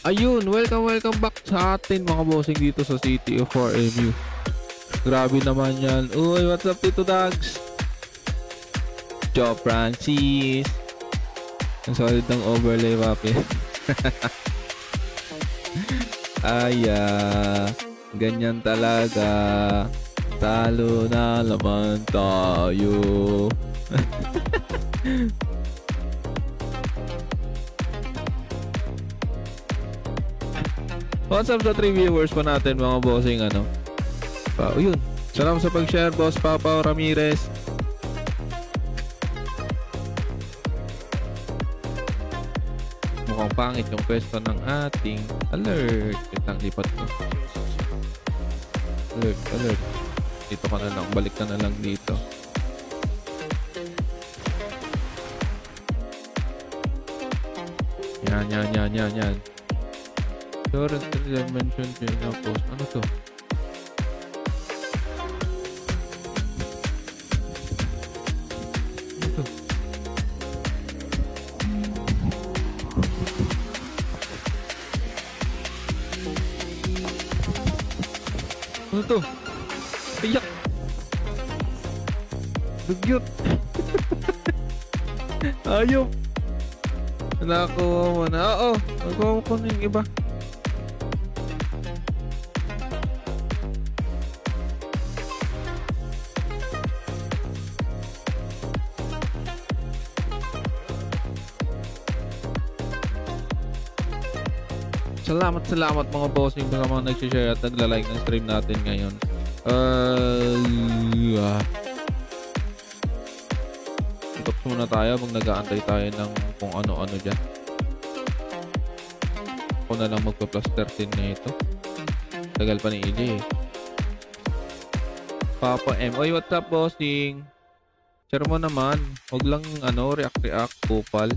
Ayun, welcome back sa atin mga bossing dito sa City of 4MU. Grabe naman yan. Uy, what's up Tito Dags? Joe Francis. Ang solid ng overlay, papi. Ganyan talaga. Talo na naman tayo. What's up sa 3 viewers pa natin mga bossing ano? Yun. Salamat sa pag-share, Boss Papa Ramirez. Mukhang pangit yung pwesto ng ating alert. Itang lipat ko. Alert. Dito ka na lang. Balik ka na lang dito. Yan. Current dimension post. Ano to? Ano to? Ayak! Dugyot! Ayop! Nakuha mo na. Oo! Nagawa ko na yung iba. Salamat mga bossing sa mga nag-share at nagla-like ng stream natin ngayon. Stop muna tayo pag nag-aantay tayo ng kung ano-ano dyan. Ako na lang magpa-plus 13 na ito. Tagal pa ni EJ eh. Papa M. Oy, what's up bossing? Share mo naman. Huwag lang react, kupal.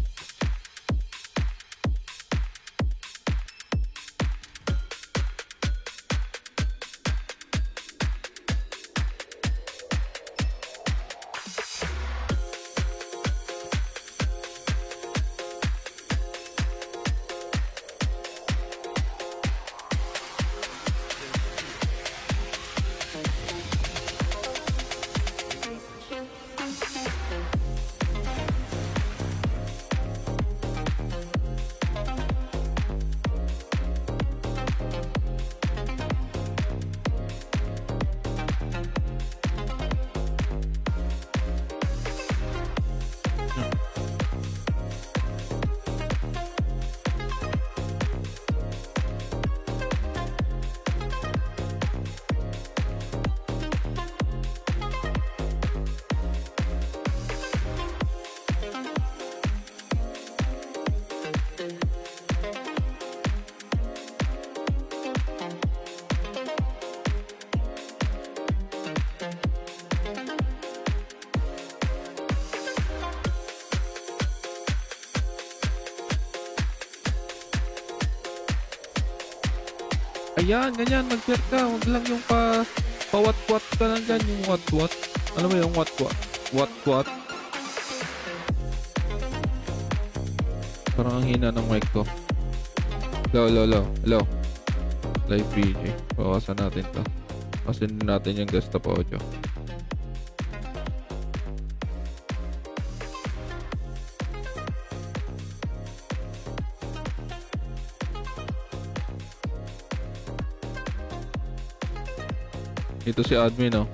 Ayan, ganyan, mag-share ka. Huwag lang yung pa-what-what ka lang dyan. Yung what-what. Alam mo yung what-what? What-what? Parang ang hina ng mic ko. Hello. Live VJ. Bawasan natin to. Bawasan natin yung desktop audio. Ito si admin, oh.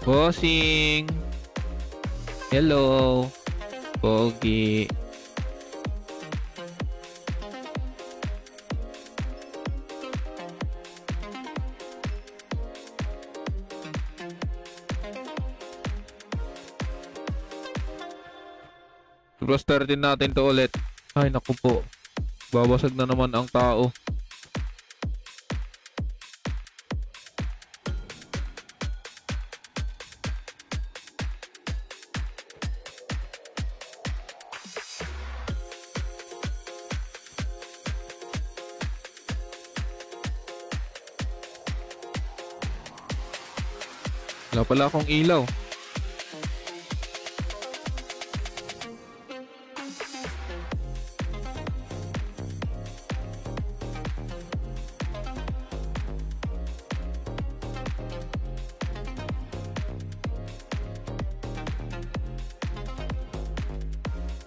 Bossing! Hello! Pogi! Plus 13 natin to ulit. Ay, naku po. Babasag na naman ang tao. Wala pala akong ilaw.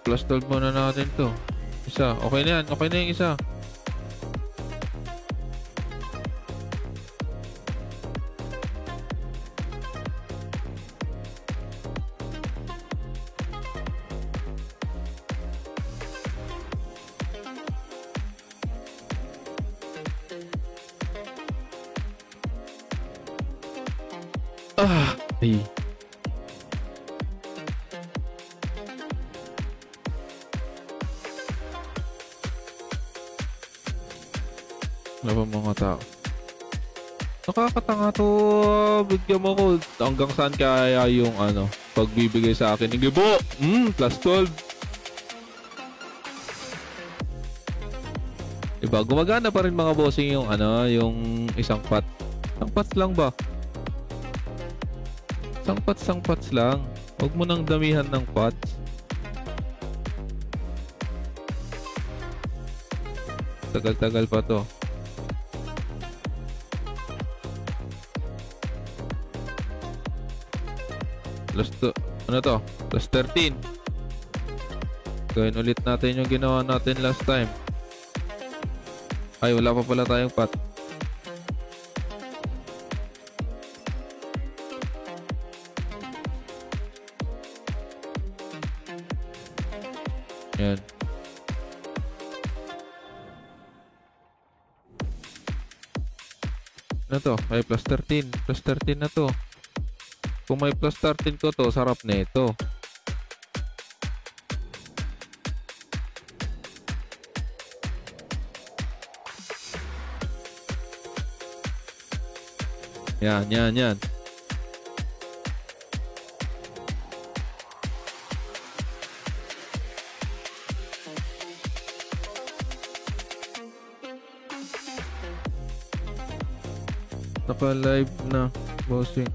Plus 12 muna natin to. Isa. Okay na yan. Okay na yung isa. Ay. Ano ba mga tao? Nakakatanga to. Bigyan mo ko. Hanggang saan kaya yung pagbibigay sa akin ng gibo? Plus 12. Diba? Gumagana pa rin mga bossing yung yung isang pot. Isang pots lang ba? Isang pots lang. Huwag mo nang damihan ng pots. Tagal-tagal pa to. Plus 13. Gawin ulit natin yung ginawa natin last time. Ay, wala pa pala tayong pot. Yan. Ano to? Ay, plus 13. Plus 13 na to. Kung may plus 13 ko to, sarap na ito. Yan. Naka-live na, bossing.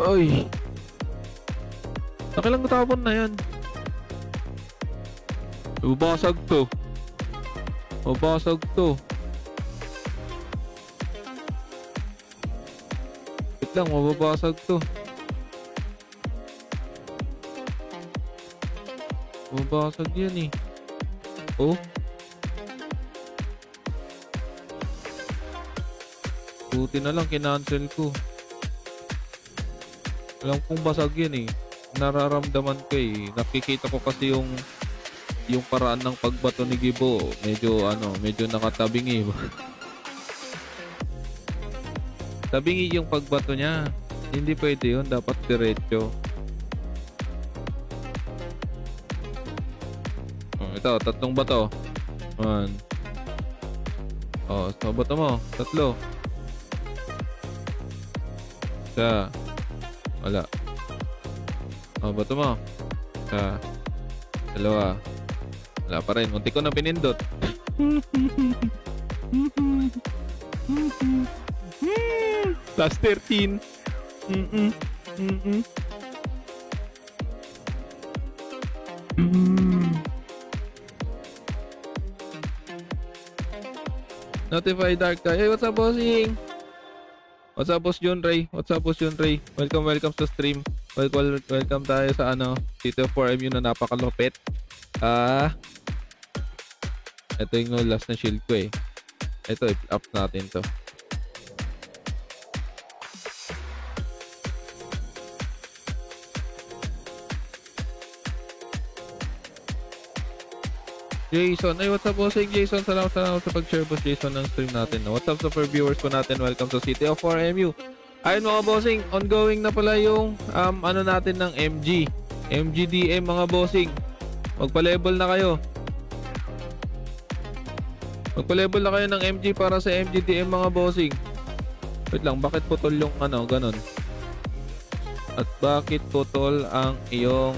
Ay. Nakilang tapon na yan. Mabasag to. Wait lang, mababasag to. Mababasag yan eh. Oh. Buti na lang kinancel ko. Alam kong basag yan eh. Nararamdaman ko eh. Nakikita ko kasi yung paraan ng pagbato ni Gibo. Medyo nakatabingi. Tabingi yung pagbato niya. Hindi pwede yun. Dapat diretso. Ito, tatlong bato. One. So bato mo. Tatlo. Isa. Wala. Bato mo. Isa. Dalawa. Wala pa rin. Munti ko na pinindot. Plus 13. Notify Dark Guy. Hey, what's up, bossing? What's up, Boss John Ray? Welcome sa stream. Welcome tayo sa City of 4MU na napakalupit. Ito yung last na shield ko eh. Ito, up natin to. Jason, ay what's up, bossing Jason? Salamat sa pag-share, boss Jason, ng stream natin. What's up sa viewers po natin? Welcome sa City of 4MU. Ayun mga bossing, ongoing na pala yung natin ng MGDM mga bossing. Magpa-level na kayo. Magpa-level na kayo ng MG para sa MGDM mga bossing. Wait lang, bakit putol yung ganon? At bakit putol ang iyong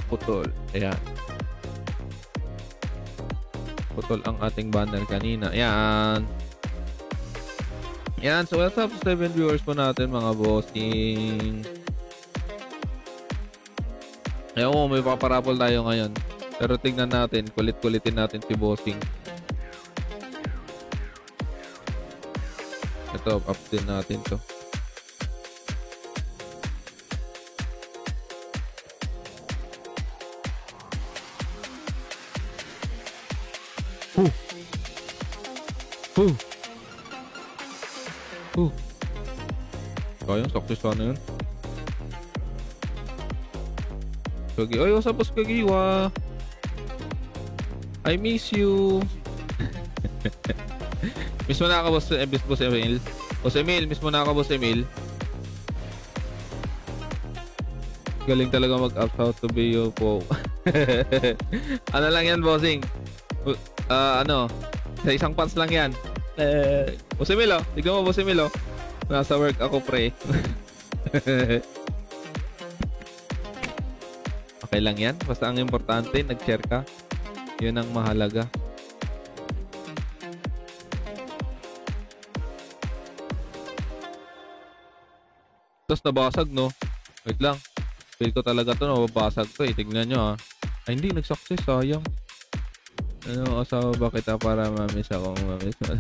putol? Ayan. Putol ang ating banner kanina. Ayan. Ayan. So, what's up sa 7 viewers po natin mga bossing? Ayaw ko, may paparapol tayo ngayon. Pero tingnan natin, kulit-kulitin natin si Bossing. Ito, up din natin to. Kayang success sana yun. Kagi, oy, what's up, boss Kagiwa? I miss you. Miss mo na ako, boss Emil. Boss Emil, miss mo na ako, boss Emil. Galing talaga mag-up out to be you po. Ano lang yan, bossing? Ano? Sa isang pants lang yan. Boss Emil, oh. Tignan mo, boss Emil, oh. Nasa work ako, pre. Okay lang yan. Basta ang importante, nag-share ka. Yun ang mahalaga. Tapos nabasag, no? Wait lang. Feel ko talaga to, nababasag to eh. Tignan nyo, ha. Ay, hindi. Nag-success, sayang. Ano, asawa ba kita para mamiss ako? Mamiss mo.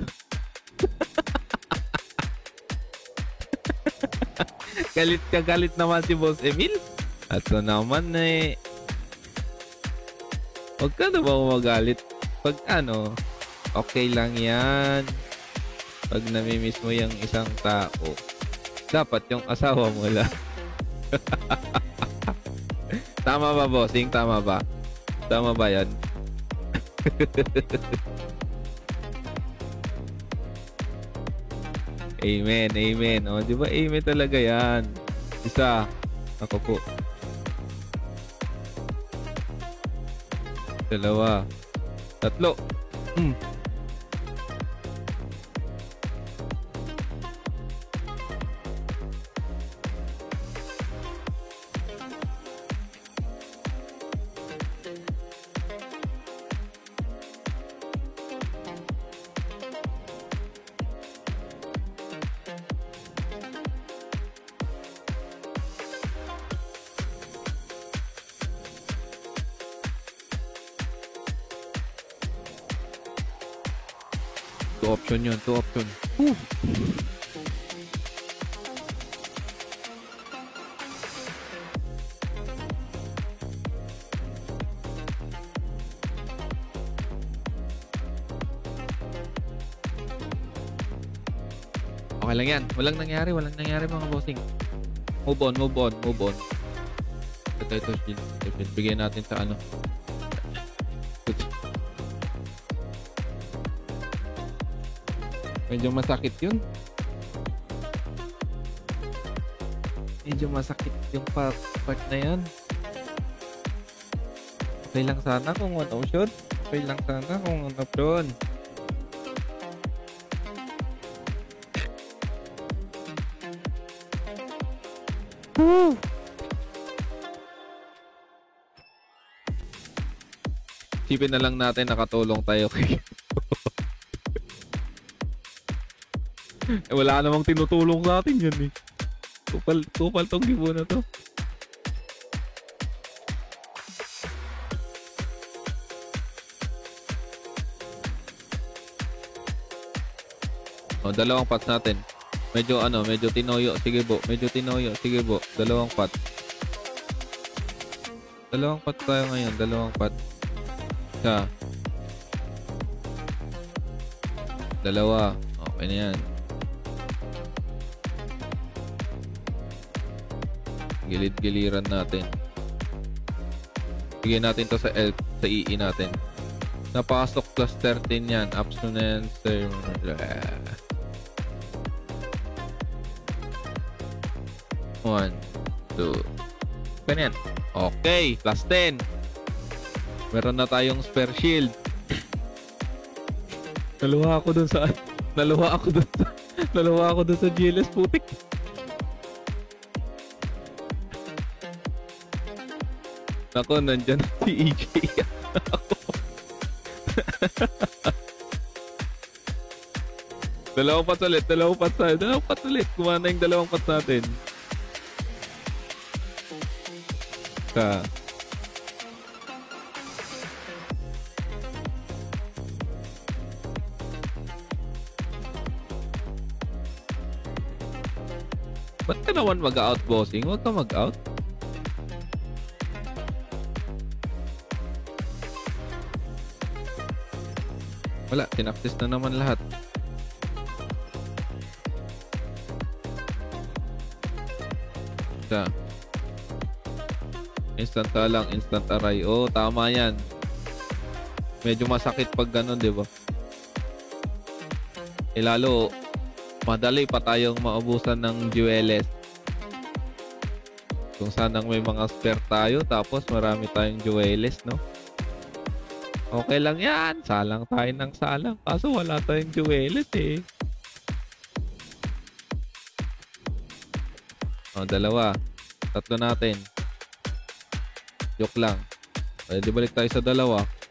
Galit naman si Boss Emil. At so naman eh. Huwag ka na ba magalit? Pag ano, okay lang yan. Pag namimiss mo yung isang tao, dapat yung asawa mo lang. Tama ba, bossing? Tama ba? Tama ba yan? Amen, amen. O, di ba amen talaga yan? Isa. Ako po. Dalawa. Tatlo. Two option yun, two option. Okay lang yan. Walang nangyari mga bossing. Move on. Ito, shield. Bigyan natin sa ano. Medyo masakit yun. Medyo masakit yung part na yan. Okay lang sana kung one option. Okay lang sana kung one option. Sipin na lang natin nakatulong tayo kay wala namang tinutulong sa atin yun eh. Kupal tong gibo na to. O, dalawang pots natin. Medyo tinoyo. Sige po. Dalawang pot. Dalawang pot tayo ngayon. Dalawang pot. Isa. Dalawa. Okay na yan. Gilid-giliran natin. Bigyan natin to sa EE natin. Napasok plus 13 yan. Abstinence. 1, 2. Ganyan. Okay. Plus 10. Meron na tayong spare shield. Naluha ako dun sa GLS putik. Ako, nandyan si EJ. Dalawang pats ulit. Kumana yung dalawang pats natin. Ba't ka naman mag-out, bossing? Huwag ka mag-out. Wala, tinaktis na naman lahat. Siya. Instant lang, instant aray. Oh, tama yan. Medyo masakit pag ganun, di ba? Lalo, madali pa tayong maubusan ng jewels. Kung sanang may mga spare tayo, tapos marami tayong jewels, no? Okay lang yan. Salang tayo ng salang. Kaso wala tayong jewels, eh. O, 2. 3 natin. Joke lang. Di balik tayo sa 2.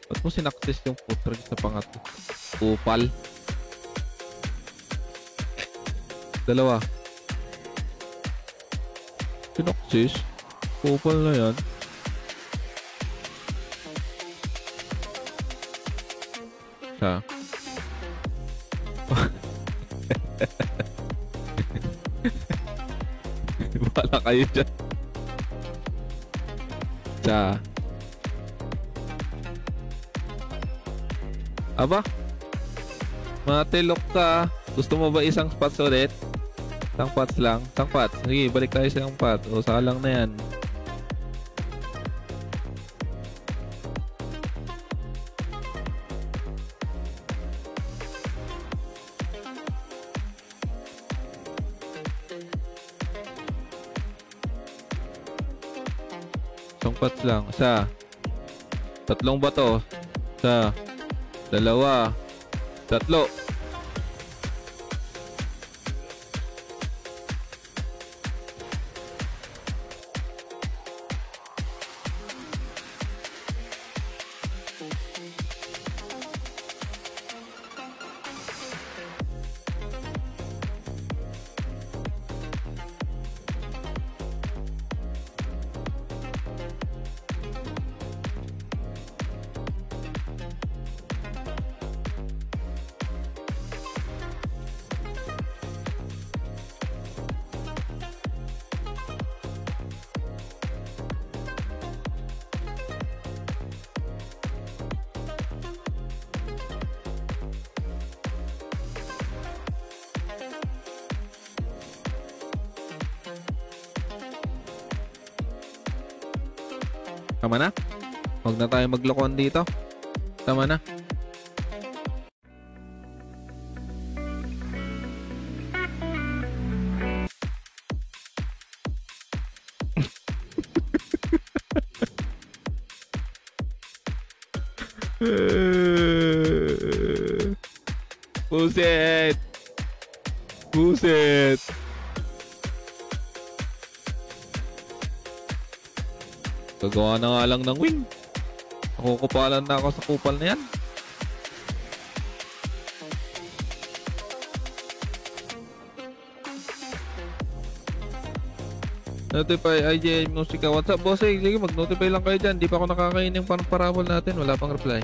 Ba't mo sinaksis yung putrig sa pangatlo? Kupal. 2. Sinaksis? Kupal na yan. Siya. Wala kayo dyan. Siya. Aba? Matilok ka. Gusto mo ba isang spots ulit? Isang pots lang? Isang pots. Sige, balik tayo sa isang pot. O, salang na yan. Isang pots lang. Isa. 3 bato. Isa. 2. 3. Tama na? Huwag na tayo maglokon dito. Tama na. Buset! Buset! Gagawa na nga lang ng wing. Nakukupalan na ako sa kupal na yan. Notify IJ Musica. What's up, bossing? Sige, mag-notify lang kayo dyan. Di pa ako nakakain yung parabol natin. Wala pang reply.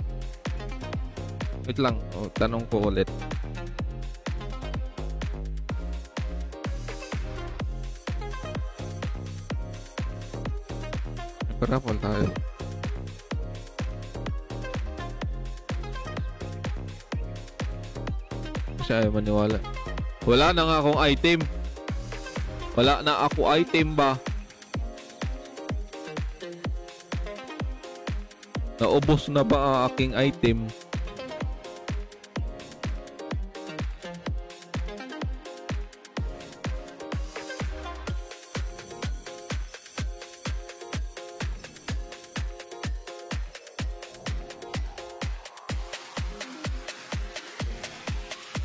Wait lang. O, tanong ko ulit. Parabol tayo. Kasi ayaw maniwala. Wala na nga akong item. Wala na ako item ba? Naubos na ba ang aking item?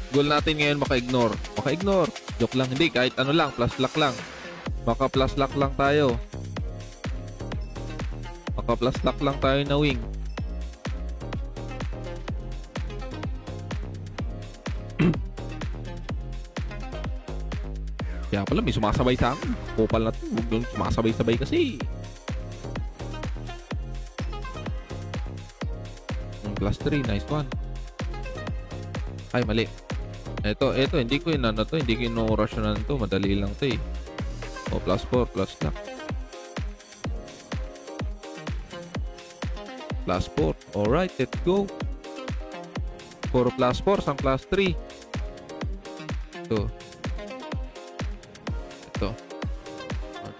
Goal natin ngayon maka-ignore. Maka-ignore. Joke lang. Hindi, kahit ano lang. Plus luck lang. Maka plus luck lang tayo. Maka plus luck lang tayo na wing. Kaya pala may sumasabay sa akin. Kupal na ito. Huwag yung sumasabay-sabay kasi. Plus 3. Nice one. Ay, mali. Ito, hindi ko inano to, hindi ko ino-rush na to, madali lang to eh. O, plus 4, plus lock. Plus 4. Alright, let's go. 4 plus 4, sang plus 3. Ito. Ito. 1,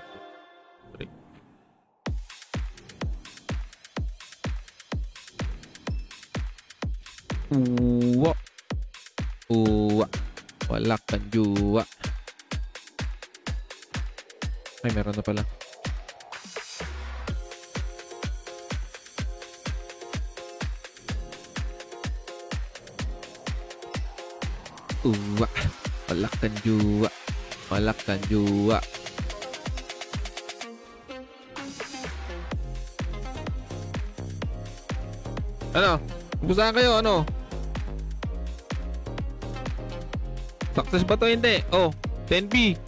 2, 3. Uwa. Uwa. Wala kang juwa. Ay, meron na pala. Uwa. Wala kang juwa. Wala kang juwa. Ano? Kumusta kayo? Ano? Success ba to? Hindi. Oh, 10B.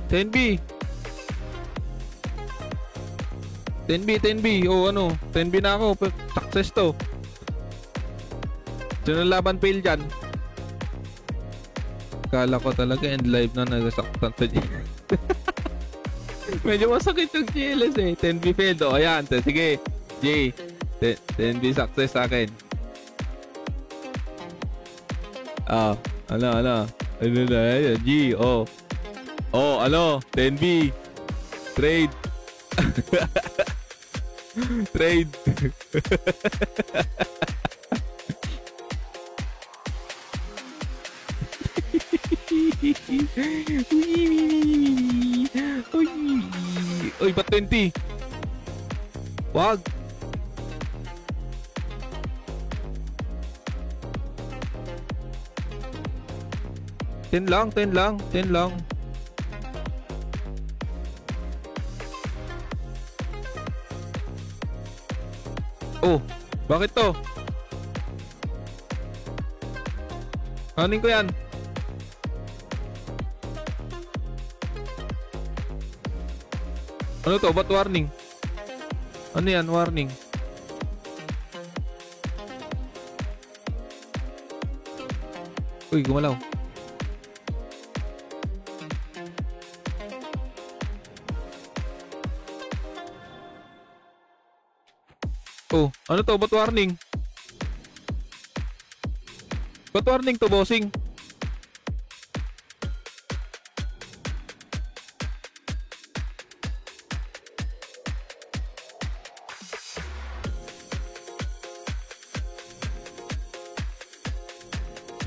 10B. 10B, 10B. Oh, ano? 10B na ako. Success to. Sino laban fail dyan? Kala ko talaga end live na nagsaktan sa GLS. Medyo masakit yung GLS eh. 10B failed. Oh, ayan. Sige. J. 10B success sa akin. Ah, ano? Ano na? G. Oh. Oh, ano? 10B. Trade. Trade. Uy, ba't 20? Wag. Ten lang. Oh, bakit to? Hanin ko yan. Ano to? Ba't warning? Ano yan? Warning. Uy, gumalaw. Oh, ano to? Ba't warning? Ba't warning to, bossing?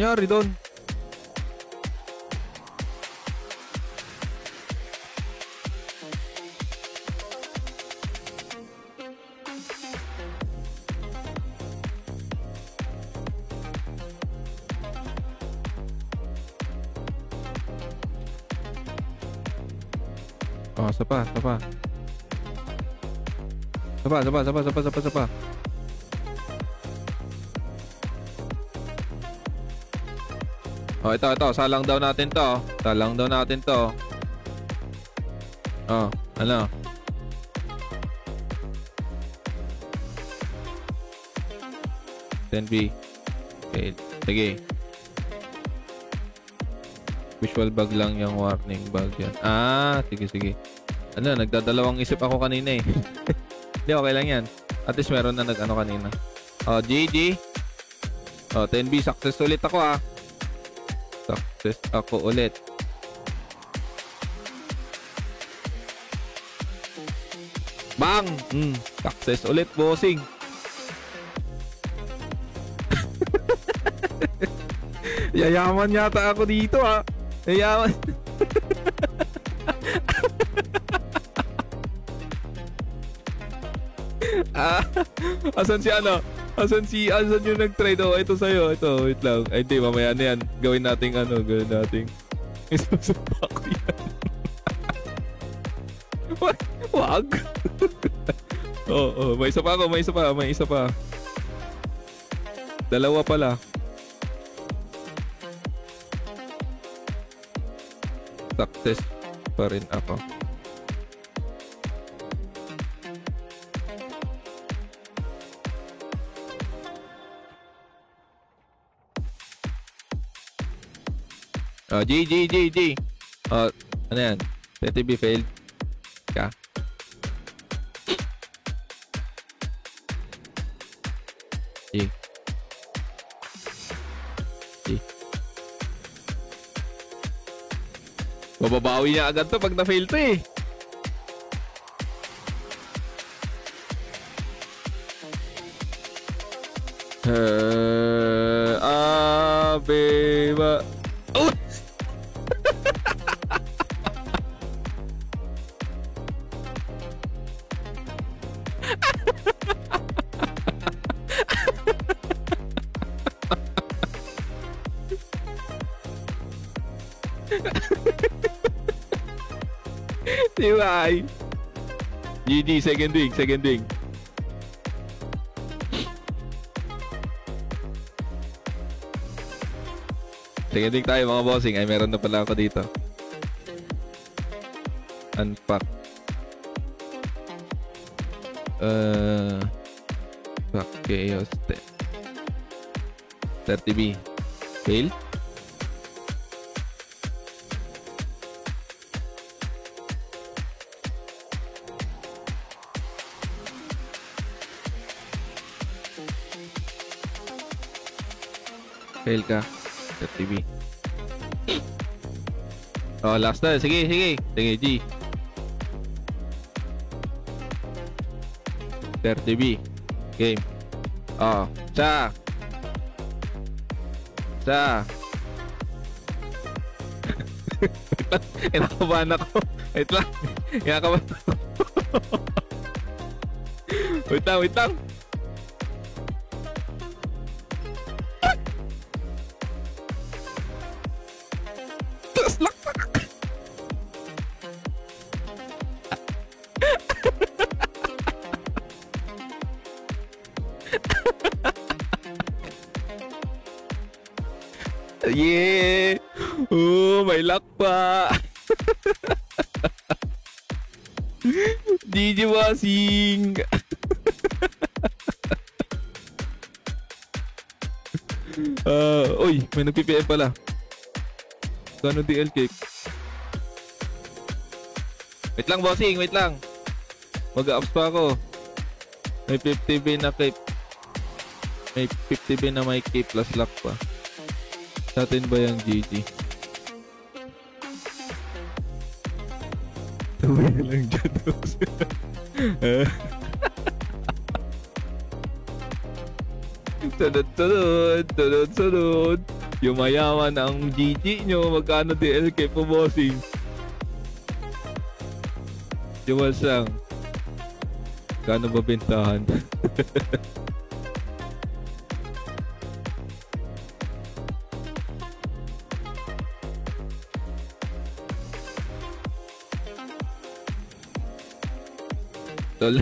Nangyari doon? Oh, sapa. Sapa. Oh, ito. Salang daw natin to. Oh, ano? B. Okay, sige. Visual bug lang yung warning bug yan. Ah, sige. Ano, nagdadalawang isip ako kanina eh. Hindi, okay lang yan. At least meron na nag-ano kanina. Oh, GG. Oh, 10B. Success ulit ako ah. Success ako ulit. Bang! Success ulit, bossing. Yayaman yata ako dito ah. Yayaman. Asan si ano? Asan yung nag-trade? Oh, ito sa'yo. Ito, wait lang. Ay, hindi, mamaya na yan. Gawin nating isusupa ko yan. Wag. Oh, may isa pa. Dalawa pala. Success pa rin ako. Oh, G. Oh, ano yan? 20B failed. Ka. G. Mababawi niya agad to pag na-fail to eh. Beba. Oh! Bye. GG, second wing. Second wing tayo mga bossing. Ay, meron na pala ako dito. Unpack. Pack chaos 30B. Fail? Fail ka. 30B. Oh, last na. Sige, G. 30B. Game. Oh, sa. Kinakabahan ako. Wait lang. Kinakabahan ako. Wait lang. Yeah! Oh, may luck pa! GG bossing! Uy, may nag-PPM pala. Gano DL cake? Wait lang bossing, wait lang. Mag-ups pa ako. May 50B na cape. May 50B na may cape plus luck pa. Sa atin ba yung GG? Tawag na lang dyan. Sunod. Yung mayaman ang GG nyo. Magkano DLK po bossing? Yung sang. Kano ba bentahan? Wait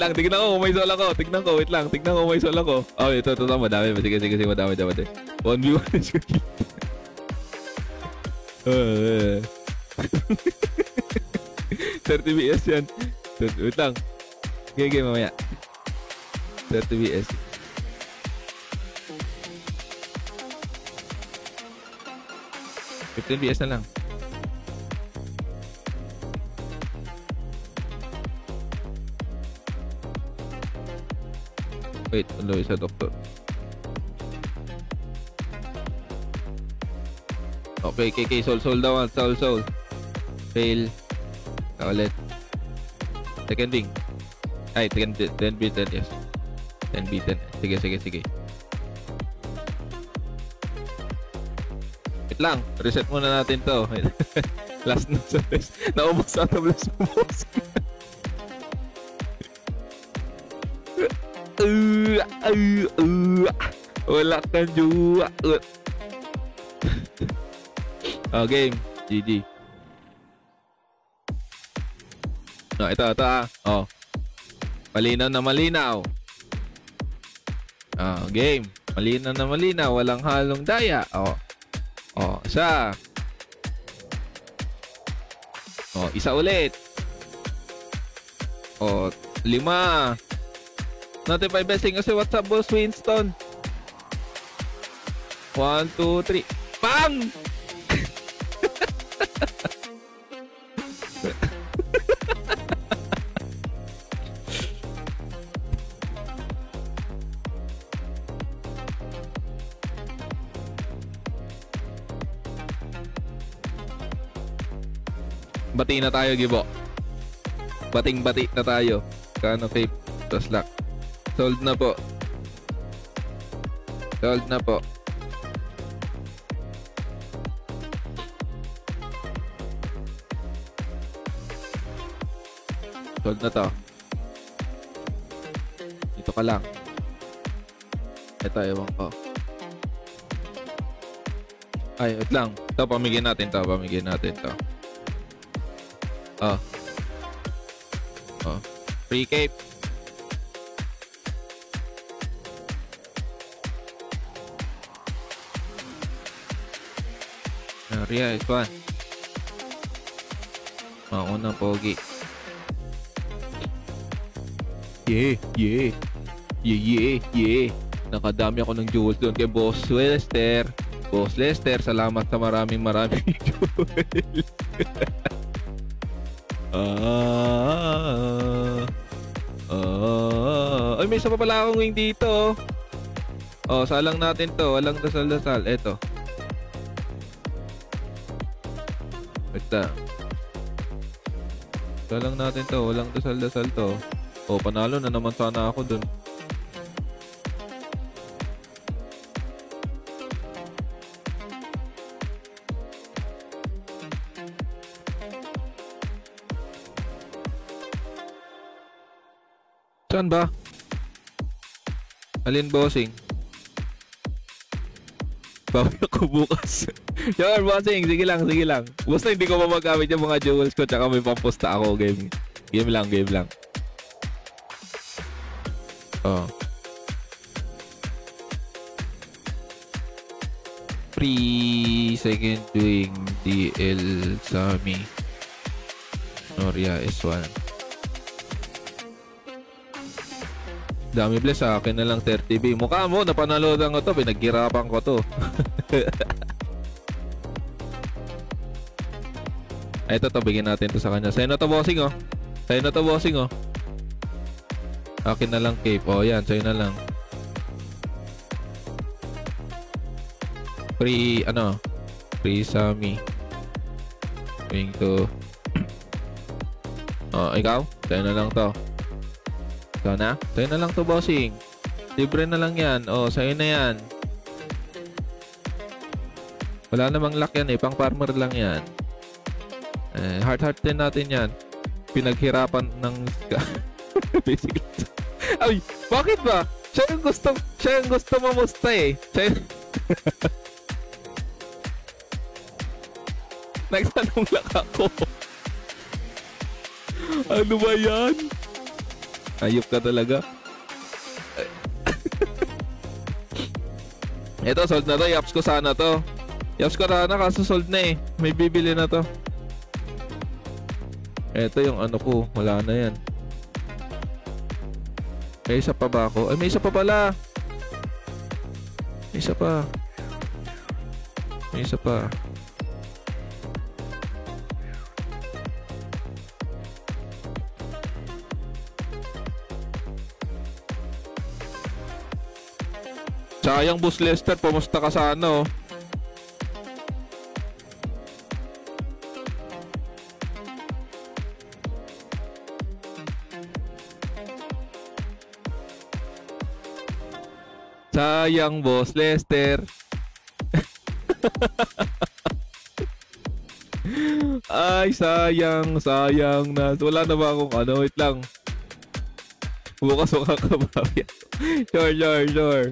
lang, tignan ko kung may sol ako. Tignan ko, kung may sol ako. Oh, ito, madami. Sige, madami. 1v1 is good. 30 BS yan. Wait lang. Okay, mamaya. 30 BS. BS na lang. Wait, ano isa doktor? Okay, soul daw. Soul. Fail. Ulit. Second wing. Ay, 10B10, yes. 10B10. Sige. Wait lang. Reset muna natin to. Last na sa test. Naubos sa tablas mo, boss. Wala kang juwa. Oh, game. GG. No, ito Oh. Malinaw. Oh, game. Malinaw. Walang halong daya. Oh, isa. Oh, isa ulit. Oh, 5. Notify blessing kasi what's up, boss Winston? 1, 2, 3. Bang! Bati na tayo, Gibo. Bating-bati na tayo. Kano vape? Tapos lock. Sold na po. Sold na po. Sold na to. Dito ka lang. Ito, ewan ko. Ay, wait lang. Ito, pamigyan natin to. Pamigyan natin to. Oh. Oh. Free cape. Ria is one. Maunang pogi. Yeah, yeah. Yeah, yeah, yeah. Nakadami ako ng jewels doon kay Boss Lester. Boss Lester, salamat sa maraming jewels. Ay, may isa pa pala akong wing dito. Oh, salang natin to. Walang dasal-dasal. Eto. Basta. Salang natin to. Walang dasal-dasal to. Oh, panalo na naman sana ako dun. Saan ba? Alin, bossing? Bawi ako bukas. Sure, bossing. Sige lang, sige lang. Basta hindi ko magamit yung mga jewels ko tsaka may pampusta ako. Game lang, game lang. Oh. Free second doing DL Sami. Noria S1. Dami bless sa akin na lang 30B. Mukha mo, napanalodan ko to. Pinaghirapan ko to. Ito to, bigyan natin to sa kanya. Sa'yo na to, bossing, oh. Sa'yo na to, bossing, oh. Akin na lang cape. Oh, yan. Sa'yo na lang. Free, ano? Free Sami. Wing to. Oh, ikaw? Sa'yo na lang to. Ikaw na? Sa'yo na lang to, bossing. Libre na lang yan. Oh, sa'yo na yan. Wala namang luck yan eh. Pang farmer lang yan. Heart din natin yan. Pinaghirapan ng... Basically. Ay, bakit ba? Siya yung gusto mamusta eh. Siya yung... Nagtanong lang ako. Ano ba yan? Ayop ka talaga. Ito, sold na to. Yaps ko sana to. Yaps ko sana kaso sold na eh. May bibili na to. Ito yung ano ko. Wala na yan. May isa pa ba ako? Ay, may isa pa pala. May isa pa. May isa pa. Sayang, Boss Lester, pumusta ka sa ano? Sayang, Boss Lester. Ay, sayang na. Wala na ba akong ano? Wait lang. Bukas makakabawi. Sure.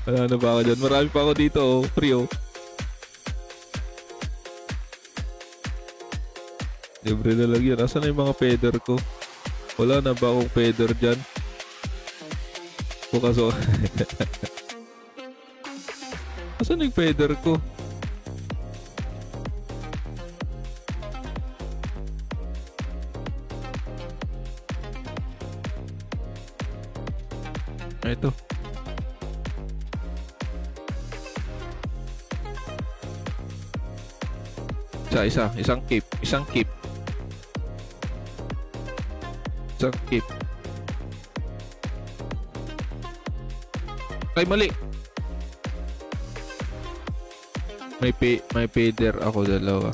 Wala na ba ako dyan? Marami pa ako dito, oh. Free, oh. Libre na lang yan. Asan na yung mga feather ko? Wala na ba akong feather dyan? Bukas, oh. Asan na yung feather ko? Ito. Isang keep. Ay, mali. May feeder ako dalawa.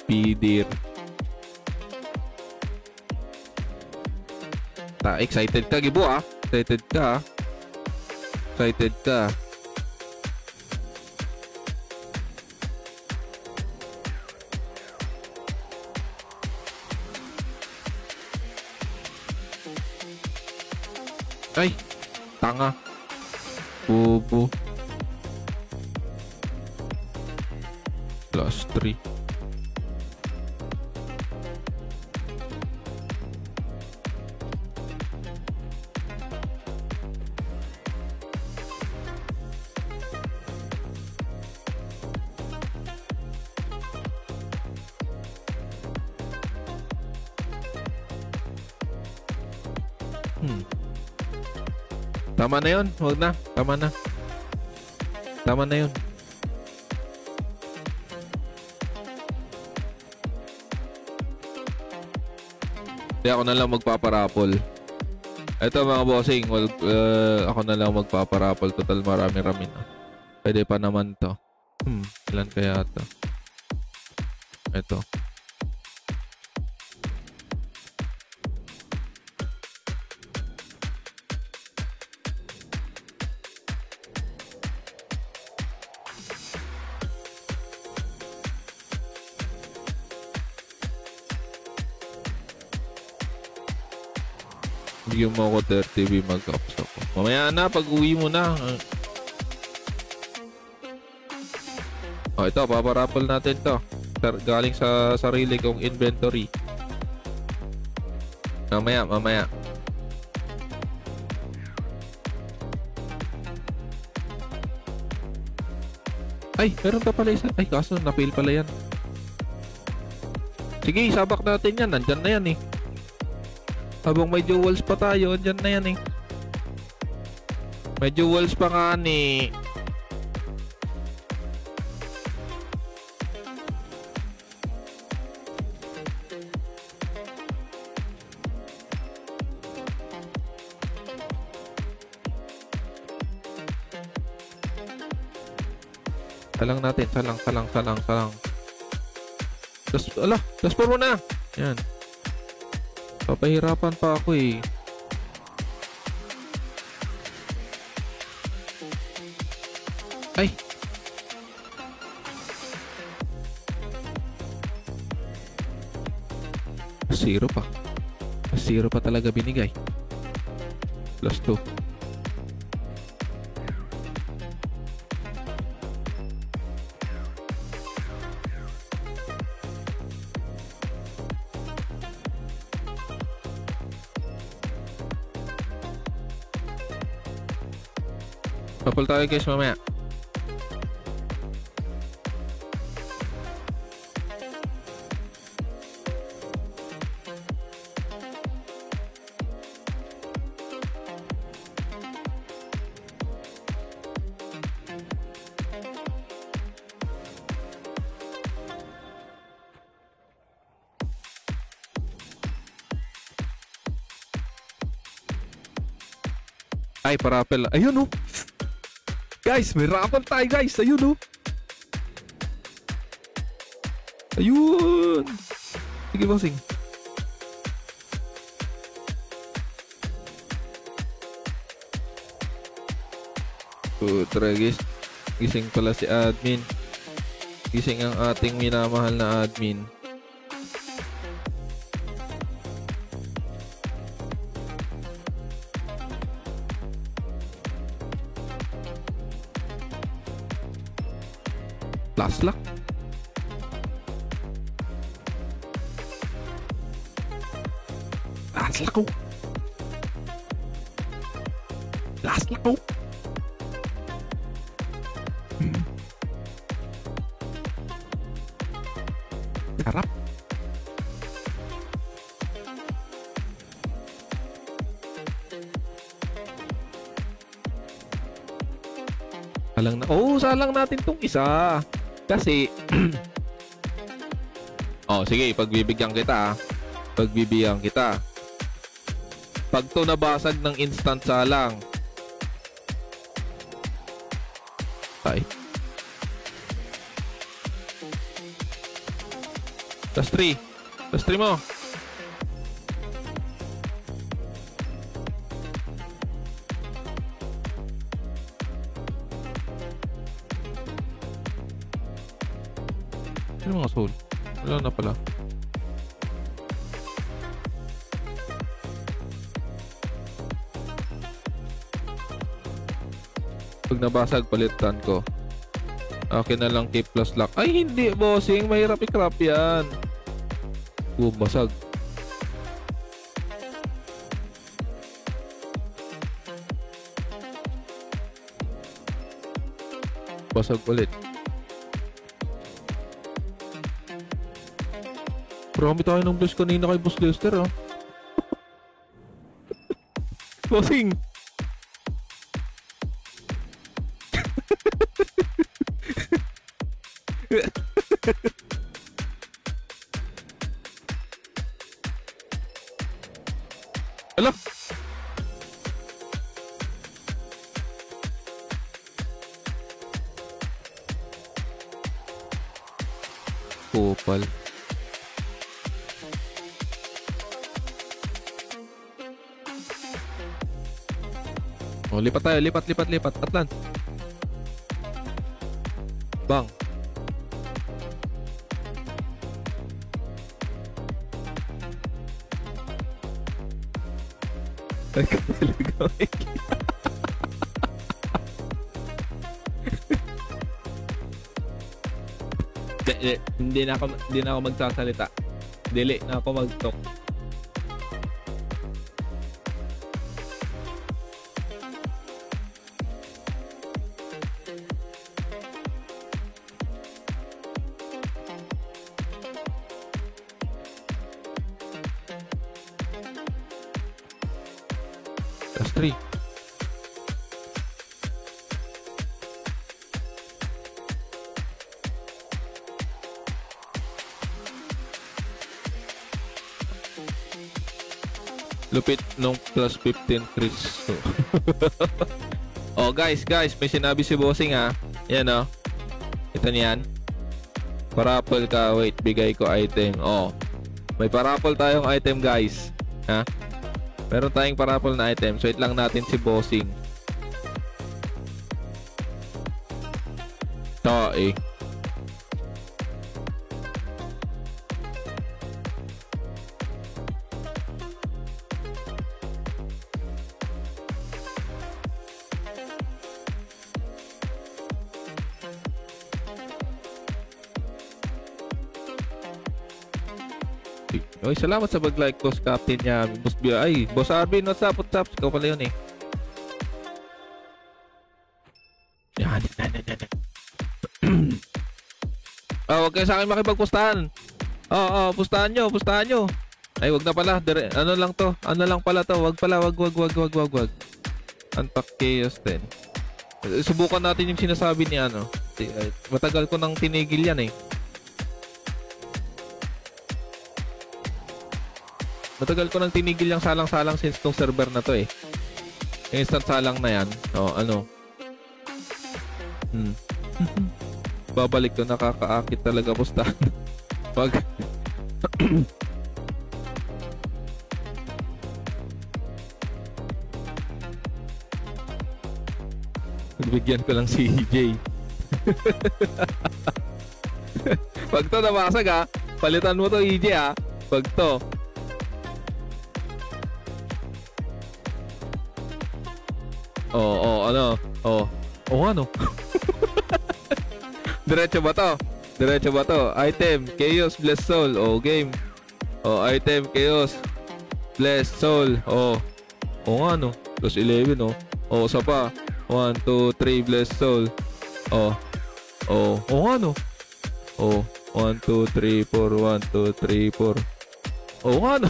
Feeder. Excited ka, Gibo, ah. Excited ka. Ay, tanga. Bobo. +3. Tama na yun. Huwag na. Tama na yun. Hindi, ako na lang magpaparapol. Ito mga bossing. Ako na lang magpaparapol. Total marami-rami na. Pwede pa naman to. Ilan kaya to? Ito. Bigyan mo ako 30B mag-ups ako. Mamaya na, pag-uwi mo na. Oh, ito, paparapol natin to. Galing sa sarili kong inventory. Mamaya. Ay, meron pa pala isa. Ay, kaso na-fail pala yan. Sige, sabak natin yan. Nandyan na yan eh. Habang may jewels pa tayo, dyan na yan eh. May jewels pa nga ni. Salang natin, salang. Just for muna. Yan. Papahirapan pa ako eh. Ay. Zero pa talaga binigay. +2. Papal tayo guys mamaya. Ay, parapel. Ayun oh. Guys, may raffle tayo guys. Ayun oh. Ayun. Sige bossing. Tara guys. Gising pala si admin. Gising ang ating minamahal na admin. Last luck. Last luck. Last luck. Harap. Salang na. Oh, salang natin tong isa. Kasi oh, sige, pagbibigyan kita. Pagbibigyan kita. Pag to nabasag ng instant salang. Ay. Plus 3. Plus 3 mo. Ano mga soul? Wala na pala. Pag nabasag, palitan ko. Akin na lang keep plus lock. Ay, hindi, bossing. Mahirap i-crap yan. Basag. Basag ulit. Marami tayo ng bless kanina kay Boss Lester, oh. Bossing! Ala! Kupal. Oh, lipat tayo. Lipat. Atlan. Bang. Ay, talaga. Hindi na ako magsasalita. Dili na ako mag-talk. That's 3. Lupit nung plus 15 Chris. Oh, guys, may sinabi si Bossing, ha. Yan, oh. Ito niyan. Parapol ka. Wait, bigay ko item. Oh. May parapol tayong item, guys. Ha? Meron tayong parapol na item. So, wait lang natin si Bossing. Ito, eh. Oy, salamat sa pag-like, Boss Captain niya. Boss Bia. Ay, Boss Arvin, what's up? Ikaw pala yun, eh. Yan. Huwag kayo sa akin makipagpustahan. Pustahan nyo. Ay, wag na pala. Ano lang to? Ano lang pala to? Wag pala. Wag. Unpack Chaos 10. Subukan natin yung sinasabi ni ano. Matagal ko nang tinigil yan, eh. Matagal ko nang tinigil yung salang-salang since tong server na to, eh. Instant salang na yan. Ano? Babalik to, nakakaakit talaga, pustahan. Pag bigyan ko lang si EJ. Pag to nabasag, ha, palitan mo to, EJ, ha. Pag to ano? Diretso ba to? Item, Chaos, Bless Soul. Game. Item, Chaos, Bless Soul. Ano? Plus 11, isa pa. 1, 2, 3, Bless Soul. Ano? 1, 2, 3, 4. 1, 2, 3, 4. Ano?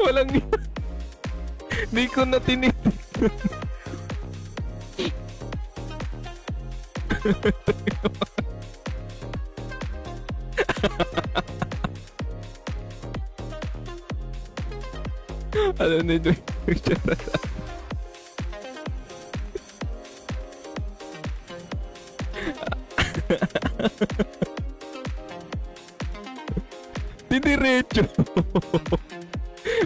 Walang di ko na tinitin. Alam na ito. Didiretso.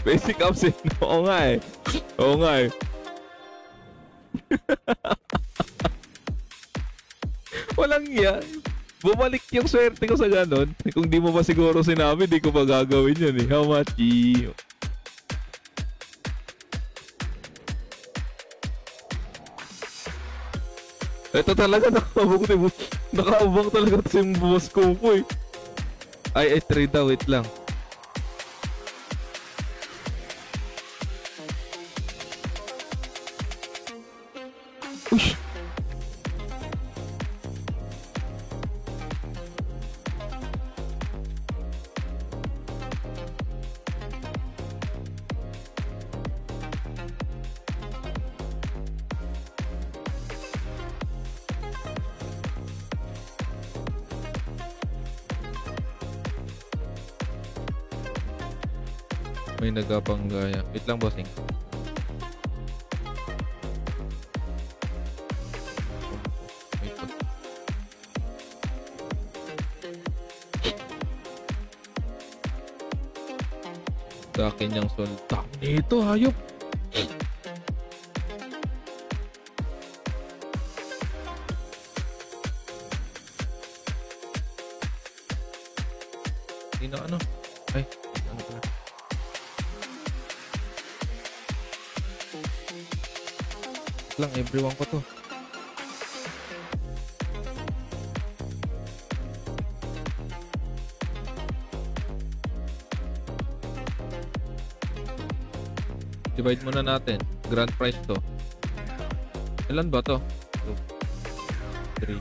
Basic absent. Oo nga eh. Oo nga eh. Walang yan. Bumalik yung swerte ko sa ganon. Kung di mo pa siguro sinabi, di ko pa gagawin yun eh. How much? Ito talaga nakaabang talaga ito yung boss ko po eh. Ay, trade daw. Wait lang. Ush! May nagapanggaya. Wait lang, bossing. Wait pa. Sa akin yung solta. Ito, hayop. Hindi na ano. Ay, ano pala. Lang, everyone ko to. Divide muna natin. Grand prize to. Ilan ba to? 2, 3.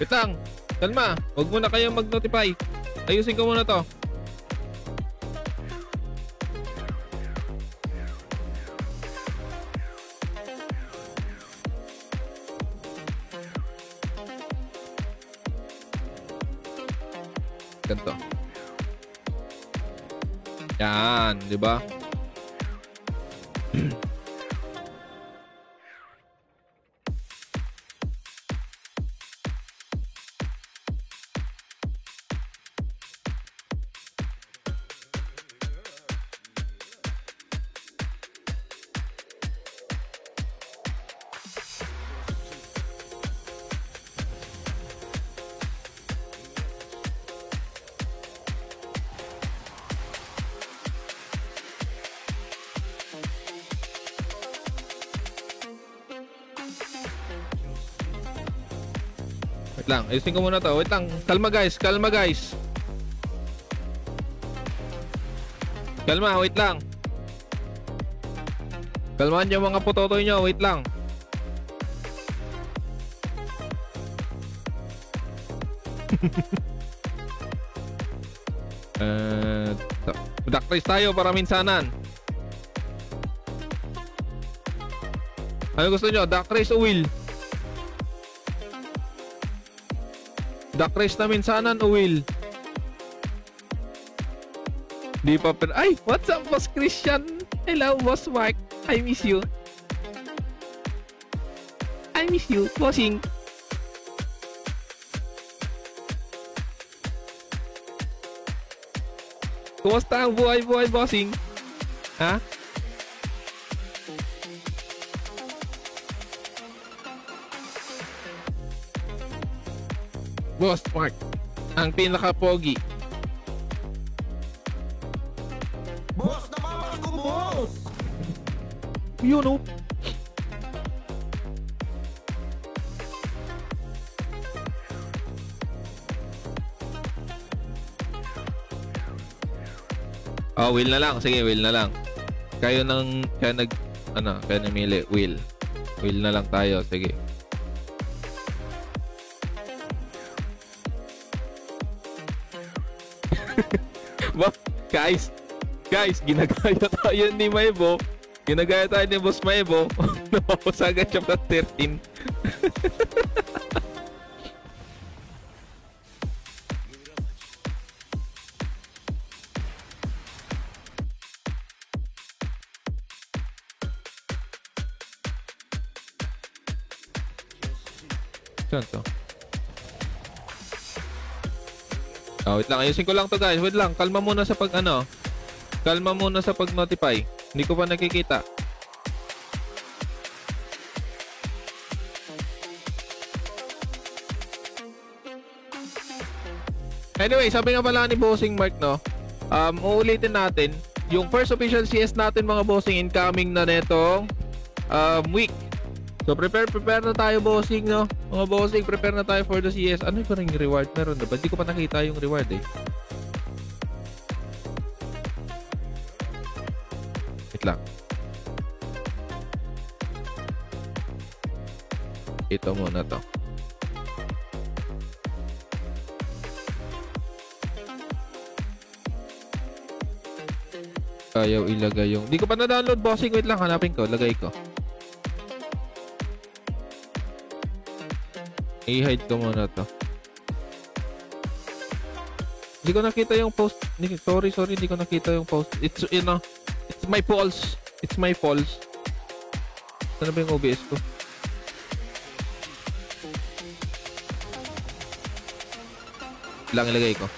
Pitang! Kalma! Huwag muna kayong mag-notify. Ayusin ko muna to. Ganto. Yan, di ba? Wait lang, ayusin ko muna to. Wait lang, kalma guys, kalma guys. Kalma, wait lang. Kalmahan nyo mga putotoy nyo, wait lang. Duck race tayo para minsanan. Ano gusto nyo? Duck race o wheel? Duck race na minsanan o wheel? Di pa ay, what's up boss Christian? Hello boss Mark, I miss you. I miss you, bossing. Kumusta ang buhay-buhay, bossing? Ha? Boss Mark, ang pinaka-pogi. Boss, namamas ko, boss! Yun, oh. Oh, wheel na lang. Sige, wheel na lang. Kayo namili. Wheel. Wheel na lang tayo. Sige. Guys, ginagaya tayo ni Maybo. Ginagaya tayo ni Boss Maybo. Napapasagan siya pa 13. Saan to? Oh, wait lang. Ayusin ko lang to, guys. Wait lang. Kalma muna sa Kalma muna sa pag-notify. Hindi ko pa nakikita. Anyway, sabi nga pala ni Bossing Mark, no? Uulitin natin. Yung first official CS natin, mga bossing, incoming na netong week. So, prepare na tayo, bossing, no? Mga bossing, prepare na tayo for the CS. Ano yung reward? Meron na ba? Hindi ko pa nakita yung reward, eh. Wait lang. Ito muna to. Ayaw ilagay yung... Di ko pa na-download, bossing. Wait lang, hanapin ko. Lagay ko. I-hide ko muna to. Hindi ko nakita yung post. Sorry, hindi ko nakita yung post. It's, it's my faults. It's my faults. Saan ba yung OBS ko? Lang ilagay ko.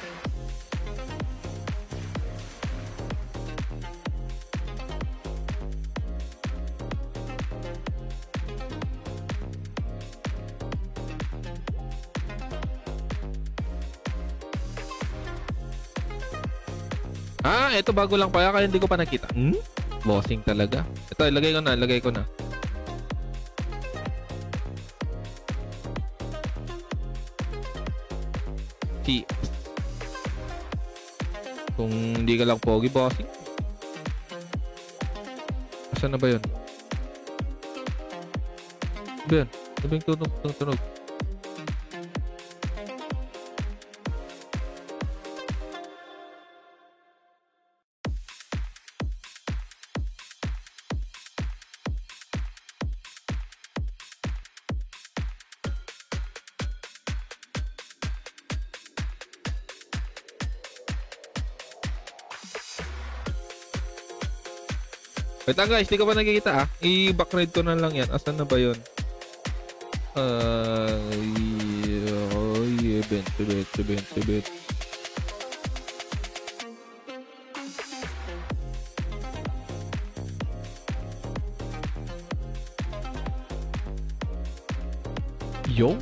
Ito bago lang pala kaya hindi ko pa nakita. Bossing talaga. Ito, ilagay ko na. Kung hindi ka lang pogi, bossing. Asan na ba yun? Ba yun? Ano ba yung tunog? Wait lang, guys, di ko pa nakikita I-backread ko na lang yan. Asan na ba yun? Event. Yung.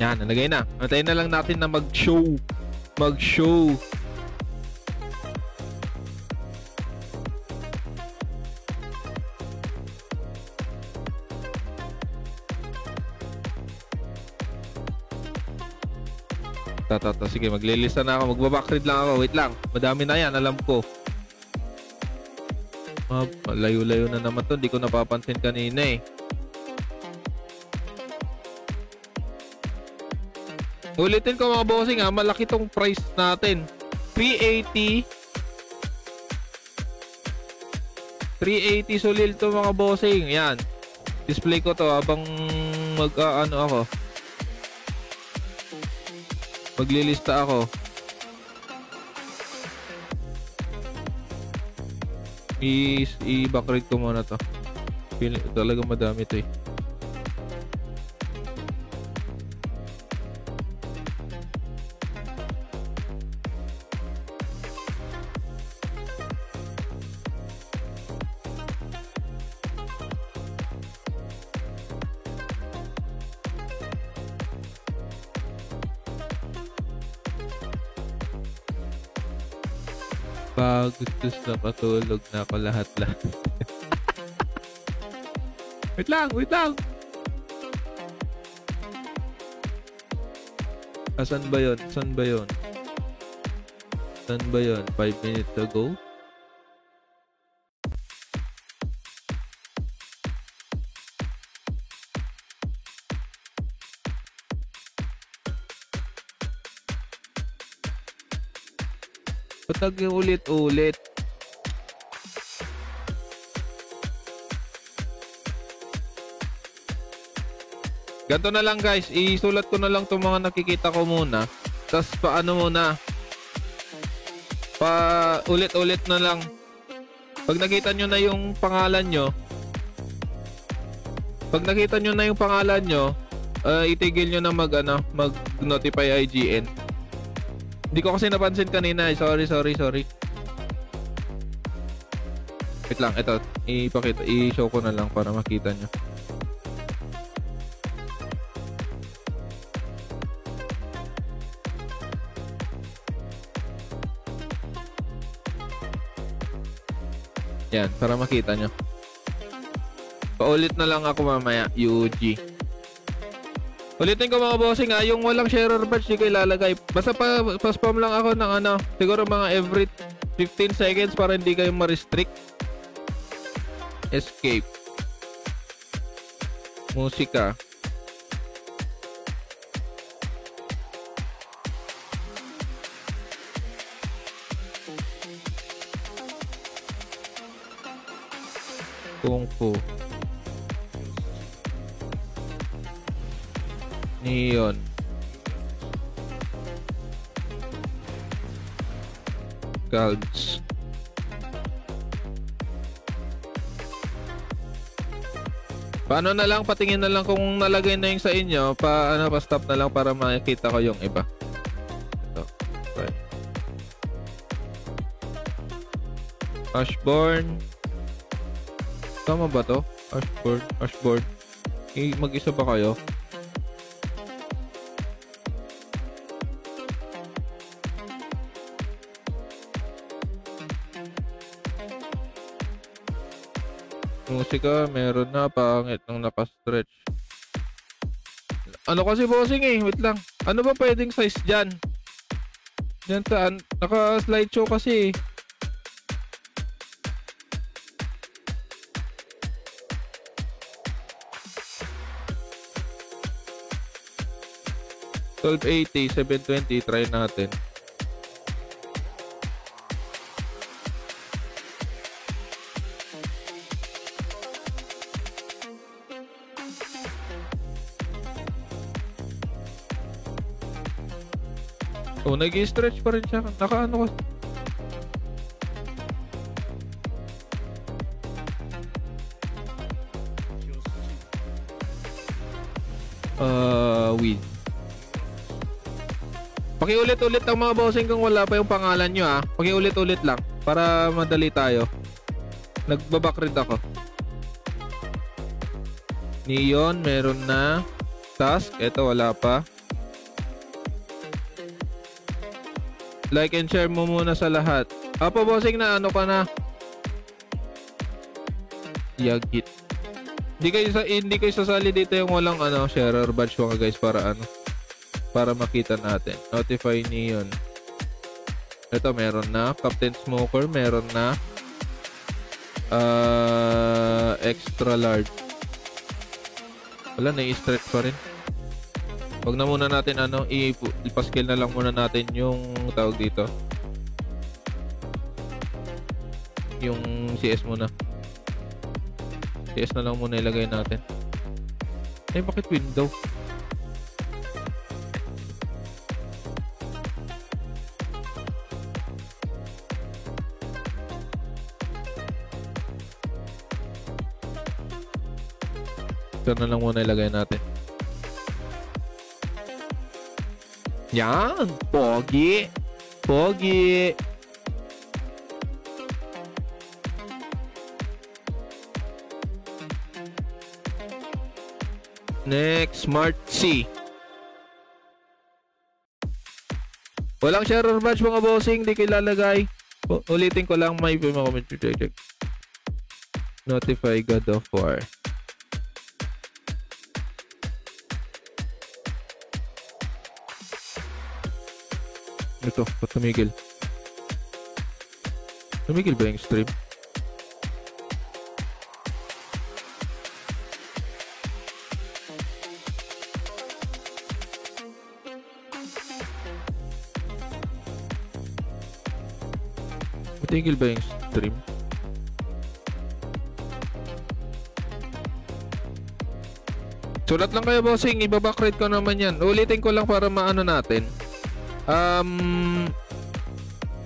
Yan, nalagay na. Antayin na lang natin na mag-show. Sige, maglilista na ako. Magbabackread lang ako. Wait lang. Madami na yan. Alam ko. Layo-layo na naman to. Hindi ko napapansin kanina eh. Ulitin ko mga bossing malaki tong price natin. 380 solil to mga bossing. Yan. Display ko to habang ako. Maglilista ako. I-backread ko muna to. Talaga madami to eh. Gustos na patulog na ako lahat. Wait lang. Saan ba yun? Saan ba yun? 5 minutes ago? Ba't nag-ulit-ulit? Ganto na lang guys, isulat ko na lang itong mga nakikita ko muna. Tapos paano muna? Ulit-ulit na lang. Pag nakita nyo na yung pangalan nyo, itigil nyo na mag-notify IGN. Hindi ko kasi napansin kanina. Sorry. Wait lang, ito. I-show ko na lang para makita nyo. Yan, para makita nyo. Paulit na lang ako mamaya, UG. Ulitin ko mga bossing ha, yung walang sharer badge di ko ilalagay. Basta pa-spam lang ako ng siguro mga every 15 seconds para hindi kayo ma-restrict. Escape. Musika. Kung Fu. Neon. Galds. Paano na lang, patingin na lang kung nalagay na yung sa inyo, pa-stop na lang para makita ko yung iba. Ito. Okay. Ashborn. Tama ba to? Ashborn. Mag-isa ba kayo? Musika, meron na. Pangit nung napastretch. Ano kasi bossing wait lang. Ano ba pwedeng size dyan? Dyan saan? Naka-slideshow kasi 1280, 720, try natin. Oh, nag-i-stretch pa rin siya. Naka-ano ko. Win. Pakiulit-ulit ang mga bossing kung wala pa yung pangalan nyo Pakiulit-ulit lang para madali tayo. Nagbabackread ako. Neon, meron na. Task, eto wala pa. Like and share mo muna sa lahat. Apo bossing na ano ka na. Yagit. Hindi kayo sasali dito yung walang sharer badge mga guys para makita natin. Notify Neon. Ito meron na. Captain Smoker meron na. Extra large. Wala, na-i-stretch pa rin. Wag na muna natin ipa-scale na lang muna natin yung tawag dito. Yung CS muna. CS na lang muna ilagay natin. Bakit window? Ito na lang muna ilagay natin. Yan! Pogi! Pogi! Next, Smart C. Walang sharer badge mga bossing, di kailalagay. Ulitin ko lang, may mga comment check. Notify God of War. Ito, ba't tumigil? Tumigil ba yung stream? Tumigil ba yung stream? Sulat lang kayo, bossing. Ibaback-rate ko naman yan. Ulitin ko lang para maano natin.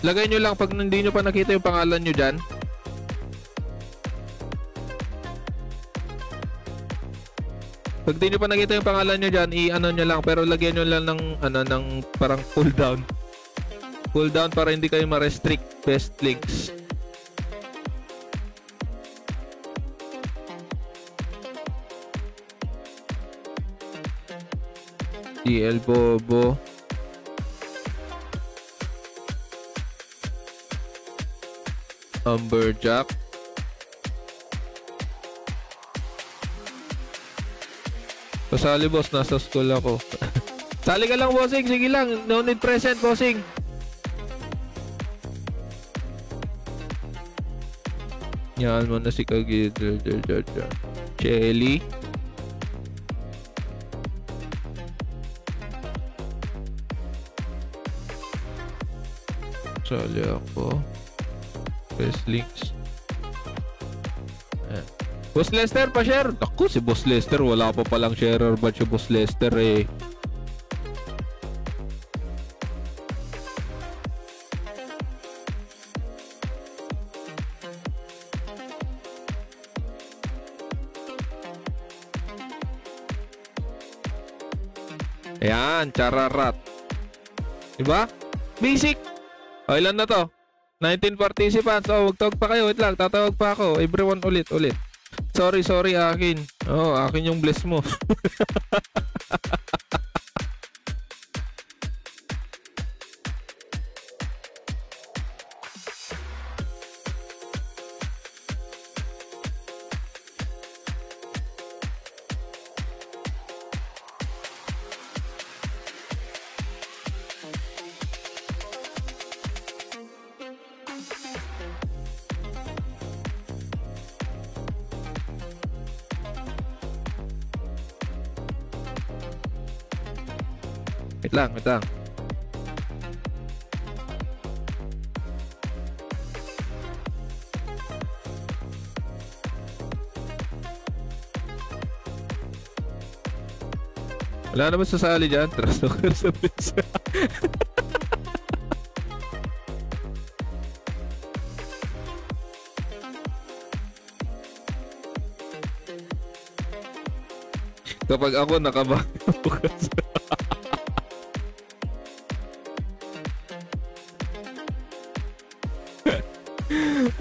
Lagay nyo lang pag hindi nyo pa nakita yung pangalan nyo dyan. Pag di nyo pa nakita yung pangalan nyo dyan, i-ano nyo lang. Pero lagyan nyo lang ng, ng parang cooldown. Cooldown para hindi kayo ma-restrict best links. DL Bobo. Umberjack. Pasali boss, nasa school ako. Sali ka lang, bossing. Sige lang, no need present, bossing. Yan mo na si Kagid. Shelly. Sali ako. Best links. Ayan. Boss Lester, pa-share. Ako, si Boss Lester. Wala pa palang sharer ba si Boss Lester eh. Ayan, chararat. Diba? Basic. O, ilan na to? 19 participants. Oh, wag-tawag pa kayo. Wait lang, tatawag pa ako. Everyone ulit. Sorry, akin. Oh, akin yung bless mo. Wait lang. Wala naman sasali dyan. Trust talker sa pizza. Kapag ako nakabukas.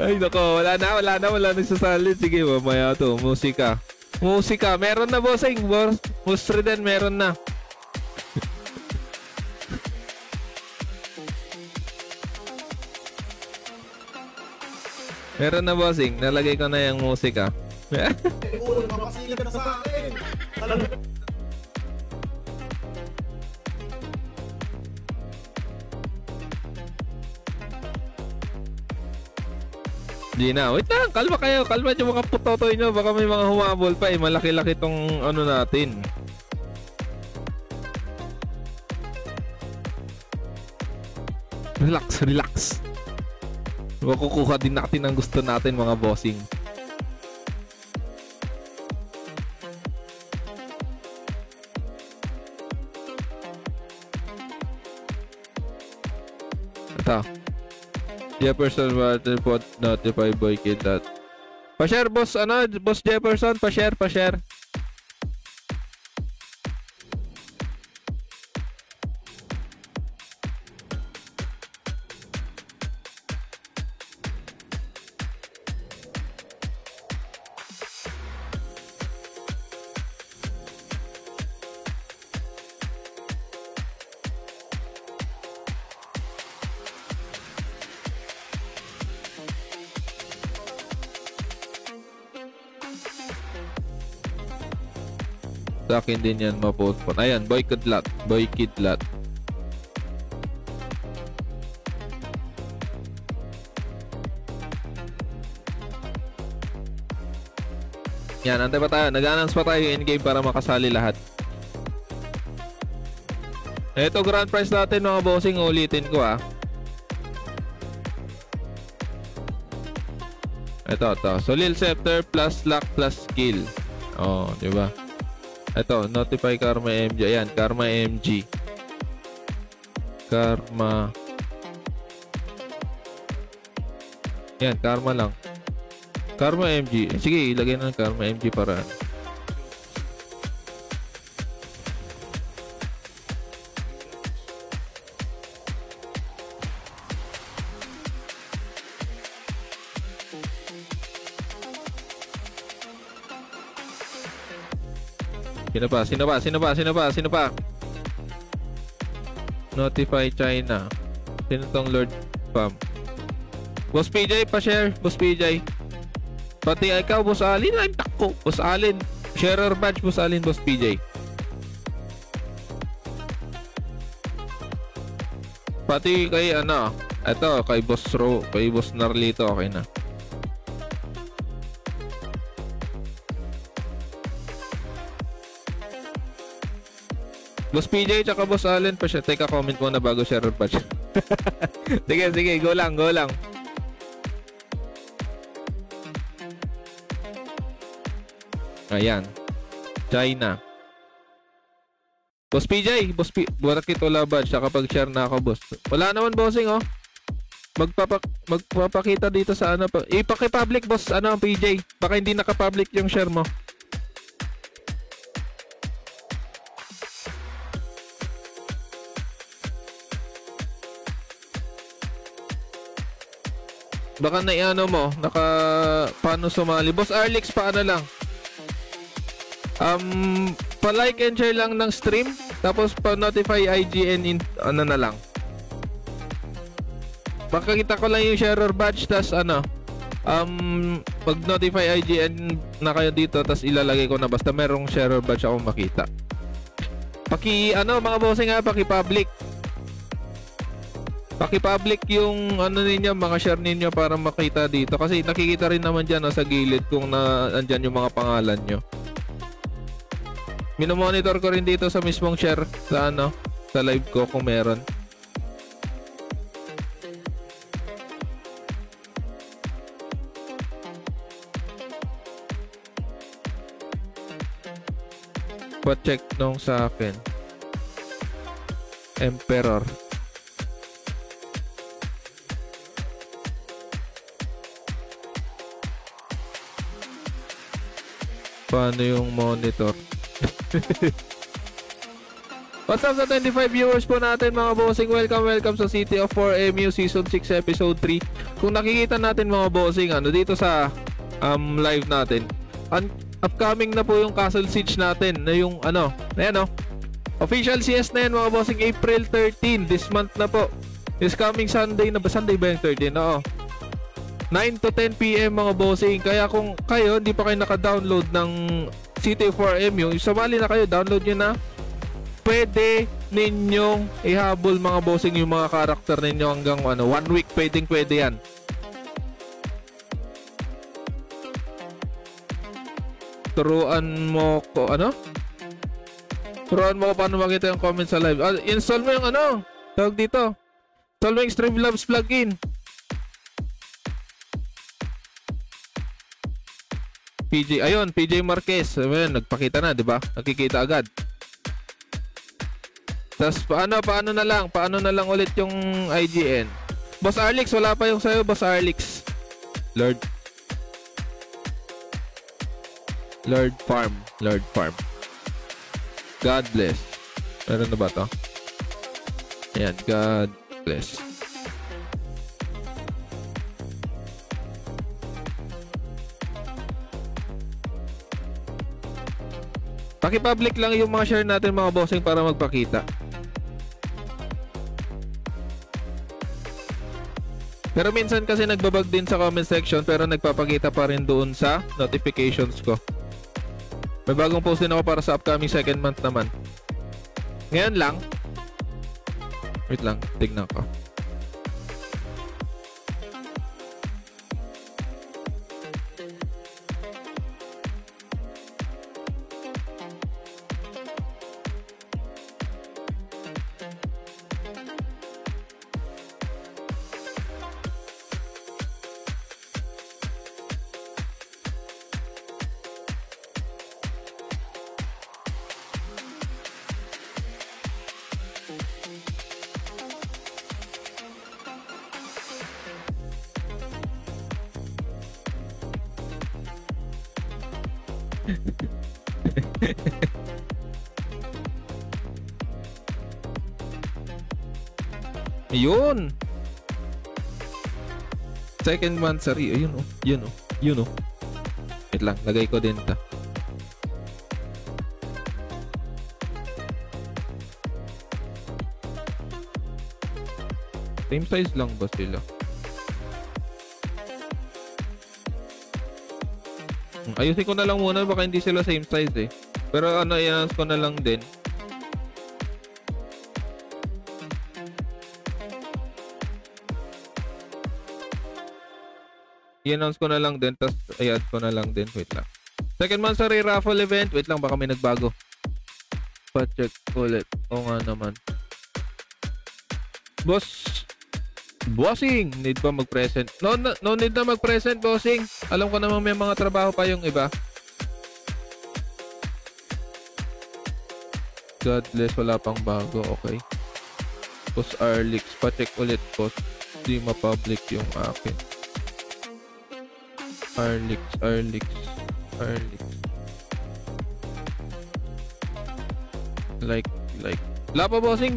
Ay nako, wala na nagsasali. Sige, mamaya to. Musika. Meron na, bossing. Boss Reden, meron na. Meron na, bossing. Nalagay ko na yung musika. Ulo, mapasigat na sa akin. Gina, wait lang, kalma kayo. Kalma yung mga putotoy nyo. Baka may mga humabol pa eh. Malaki-laki tong ano natin. Relax. Makukuha din natin ang gusto natin, mga bossing. Ito. Jefferson what notify boy kid that. Pa-share boss, boss Jefferson, pa-share. Sa akin din yan mapotpon. Ayan, boy kidlat. Yan, antay pa tayo. Nag-announce pa tayo in-game para makasali lahat. Ito, grand prize natin mga bossing. Ulitin ko Ito. Solil Scepter plus luck plus skill. Oh, diba? Ito, notify Karma MG. Ayan, Karma MG. Karma. Yan, Karma lang. Karma MG. Sige, ilagay na ng Karma MG para Sino pa? Notify China. Sino tong Lord Pam? Boss PJ, pa-share. Boss PJ. Pati ikaw, Boss Alin. Ay, tako. Boss Alin. Sharer badge, Boss Alin, Boss PJ. Pati kay ito, kay Boss Ro, kay Boss Narlito, okay na. Boss PJ tsaka Boss Allen pa siya. Teka, comment muna bago share patch. sige, go lang. Ayan. China. Boss PJ, buwarak ito labad siya kapag share na ako, boss. Wala naman bossing, magpapakita dito sa ipaki-public, boss, PJ. Baka hindi naka-public yung share mo. Baka mo, paano sumali. Boss Arlix, paano lang? Pa-like and share lang ng stream, tapos pa-notify IGN na lang. Baka kita ko lang yung sharer badge, tas pag-notify IGN na kayo dito, tas ilalagay ko na basta merong sharer badge akong makita. Mga bossing paki-public. Paki-public yung ninyo, mga share ninyo para makita dito. Kasi nakikita rin naman dyan sa gilid kung andyan yung mga pangalan nyo. Minomonitor ko rin dito sa mismong share sa sa live ko kung meron. Pa-check nung sa akin. Emperor. Paano yung monitor? What's up sa 25 viewers po natin mga bossing? Welcome sa City of 4MU Season 6 Episode 3. Kung nakikita natin mga bossing dito sa live natin, upcoming na po yung Castle Siege natin na yung ayan official CS na yan mga bossing. April 13 this month na po. This coming Sunday na ba? Sunday ba yung 13? Oo. 9 to 10 PM mga bossing. Kaya kung kayo hindi pa kayo naka-download ng City of 4MU, sumali na kayo, download nyo na. Pwede ninyong ihabol mga bossing yung mga karakter ninyo hanggang 1 week, pwede yan. Turuan mo ko paano makita yung comment sa live. Install mo yung tawag dito. Install mo yung Streamlabs plugin. PJ Marquez. Ayun, nagpakita na, 'di ba? Nakikita agad. Tapos paano na lang ulit yung IGN. Boss Arlix, wala pa yung sayo, Boss Arlix. Lord Farm. God bless. Meron na ba to? Ayan, God bless. Paki-public lang yung mga share natin mga bossing para magpakita. Pero minsan kasi nagbabag din sa comment section pero nagpapakita pa rin doon sa notifications ko. May bagong post din ako para sa upcoming second month naman. Ngayon lang. Wait lang, tignan ko. Ayun. Second monthsary. Ayun oh. Yun oh. Yun oh. Wait lang. Lagay ko din ta. Same size lang ba sila? Ayusin ko na lang muna. Baka hindi sila same size eh. Pero ano, i-announce ko na lang din. I-announce ko na lang din, tapos i-add ko na lang din. Wait lang. Second monthsary raffle event. Wait lang, baka may nagbago. Pa-check ulit. Oo nga naman. Bossing! Need ba mag-present? No need na mag-present, bossing. Alam ko naman may mga trabaho pa yung iba. God bless, wala pang bago. Okay. Boss Arlix. Pa-check ulit, boss. Di ma-public yung akin. Arlix. Like. Wala pa, bossing.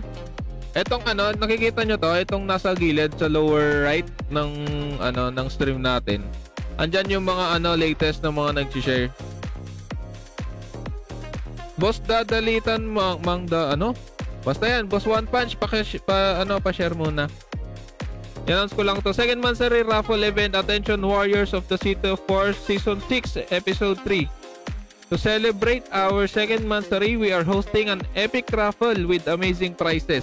Etong ano, nakikita nyo to, itong nasa gilid sa lower right ng ano ng stream natin. Andyan yung mga ano latest na mga nag-share. Boss dadalitan mang da ano? Basta yan, boss One Punch pa-share muna. I-announce ko lang to. Second monthsary raffle event. Attention Warriors of the City of Force Season 6 Episode 3. To celebrate our second monthsary, we are hosting an epic raffle with amazing prizes.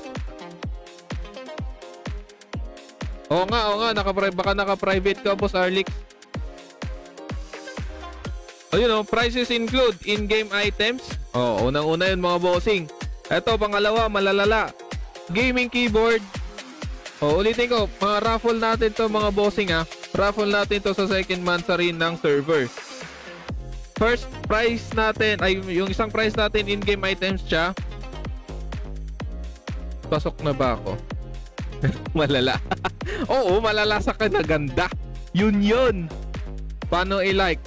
Oo nga, baka naka-private ka, Boss Arlix. Ayun oh, prizes include in-game items. Oh, unang-una yun mga bossing. Eto, pangalawa, malalala. Gaming keyboard. Oh, ulitin ko, mga raffle natin to mga bossing ha. Raffle natin to sa second monthsary ng server. First prize natin, ay yung isang prize natin in-game items siya. Pasok na ba ako? Malala. Oo, malala sa kanaganda. Yun. Paano i-like?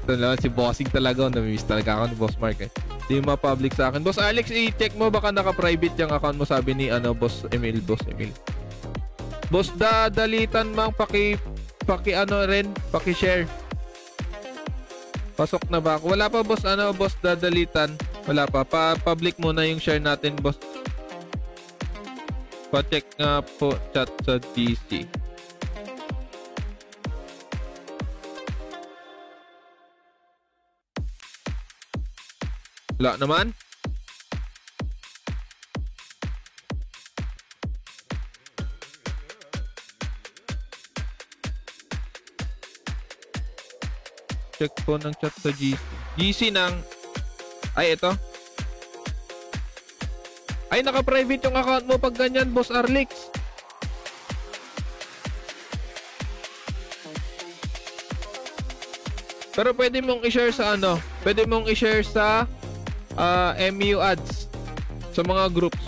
Ito naman si bossing talaga. Namimiss talaga ako ni Boss Mark eh. Hindi ma-public sa akin. Boss Alex, i-check mo baka naka-private yung account mo, sabi ni ano, Boss Emil. Boss dadalitan mang paki ano rin, paki-share. Pasok na ba ako? Wala pa, boss dadalitan. Wala pa. Pa-public muna yung share natin, boss. Pa-check nga po chat sa GC. Wala naman. Check po ng chat sa GC. GC ng... Ay, ito. Ay, naka-private yung account mo pag ganyan, Boss Arlix. Pero pwede mong i-share sa ano? Pwede mong i-share sa MU ads sa mga groups.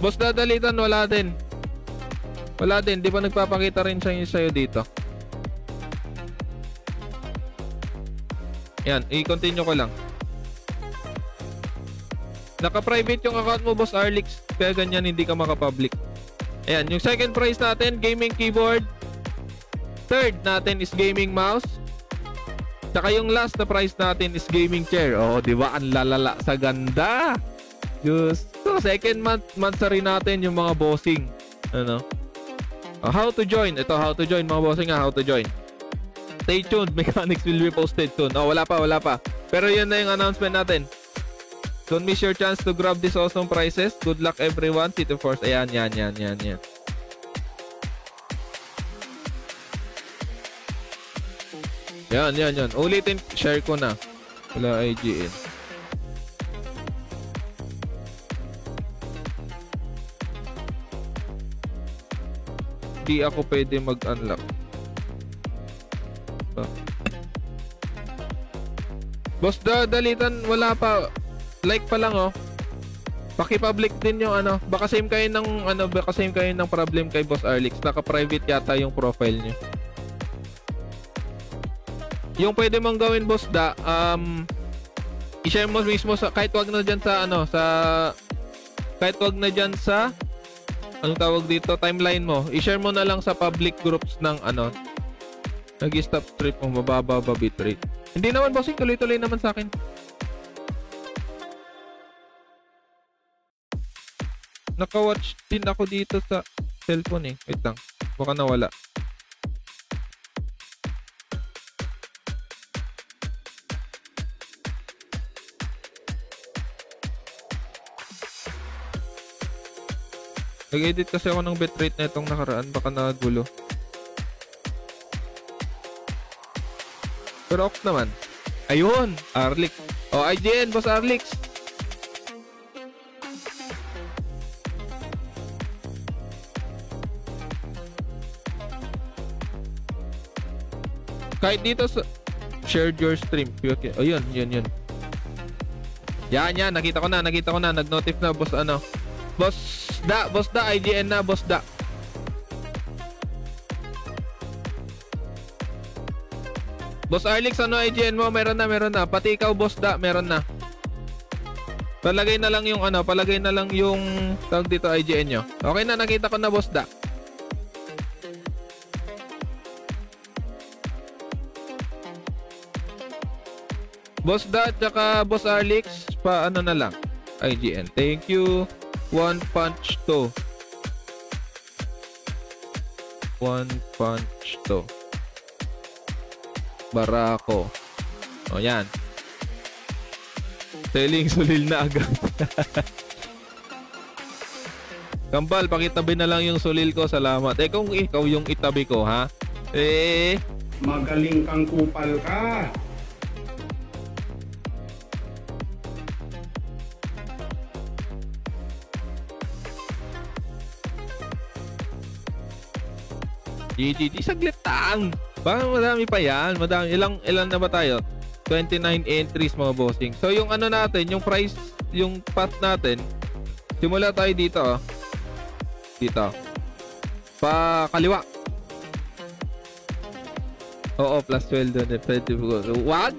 Boss dadalitan, wala din. Wala din. Di ba nagpapakita rin sa'yo dito? Yan. I-continue ko lang. Naka-private yung account mo, Boss Arlix. Kaya ganyan, hindi ka makapublic. Ayan. Yung second prize natin, gaming keyboard. Third natin is gaming mouse. Tsaka yung last na prize natin is gaming chair. Oh, di ba? Ang lalala sa ganda. Just so, second monthsary natin yung mga bossing. Ano? How to join. Ito, how to join mga bossing ha. How to join. Stay tuned. Mechanics will be posted soon. Oh, wala pa. Pero yun na yung announcement natin. Don't miss your chance to grab these awesome prizes. Good luck everyone. City Force. Ayan. Yan. Ulitin, share ko na. Wala IGN. Di ako pwede mag-unlock. Boss, dalitan, wala pa. Like pa lang, oh. Paki-public din yung ano. Baka same kayo ng problem kay Boss Arlix. Naka-private yata yung profile niyo. yung pwede mong gawin, boss da, i-share mo mismo sa, kahit wag na dyan sa, ano, sa, kahit wag na dyan sa, anong tawag dito, timeline mo. I-share mo na lang sa public groups ng, ano, nag-stop strip mo, mababa ba bitrate. Hindi naman, bossing, tuloy-tuloy naman sa akin. Naka-watch din ako dito sa cellphone eh. Wait lang. Baka nawala. Nag-edit kasi ako ng bitrate na itong nakaraan. Baka nagulo. Pero off naman. Ayun! Arlix. Oh, IGN, boss Arlix. Kahit dito sa shared your stream. Okay. Oh, yun. Yan. Nakita ko na. Nag-notif na, boss, ano. Boss da, IGN na, boss da. Boss Arlix, ano IGN mo? Meron na. Pati ikaw, boss da, meron na. Palagay na lang yung, ano, tawag dito, IGN nyo. Okay na, nakita ko na, boss da. Boss da, tsaka boss Arlix, ano na lang. IGN. Thank you. One punch to. Barako. O, yan. Selling sulil na agad. Kambal, pakitabi na lang yung sulil ko. Salamat. Kung ikaw yung itabi ko, ha? Magaling kang kupal ka. GGG, saglit lang. Baka madami pa yan. Ilan na ba tayo? 29 entries, mga bossing. So, yung ano natin, yung price, yung path natin, simula tayo dito, oh. Dito. Pa kaliwa. Oo, plus 12 doon. Pwede ko. Wag?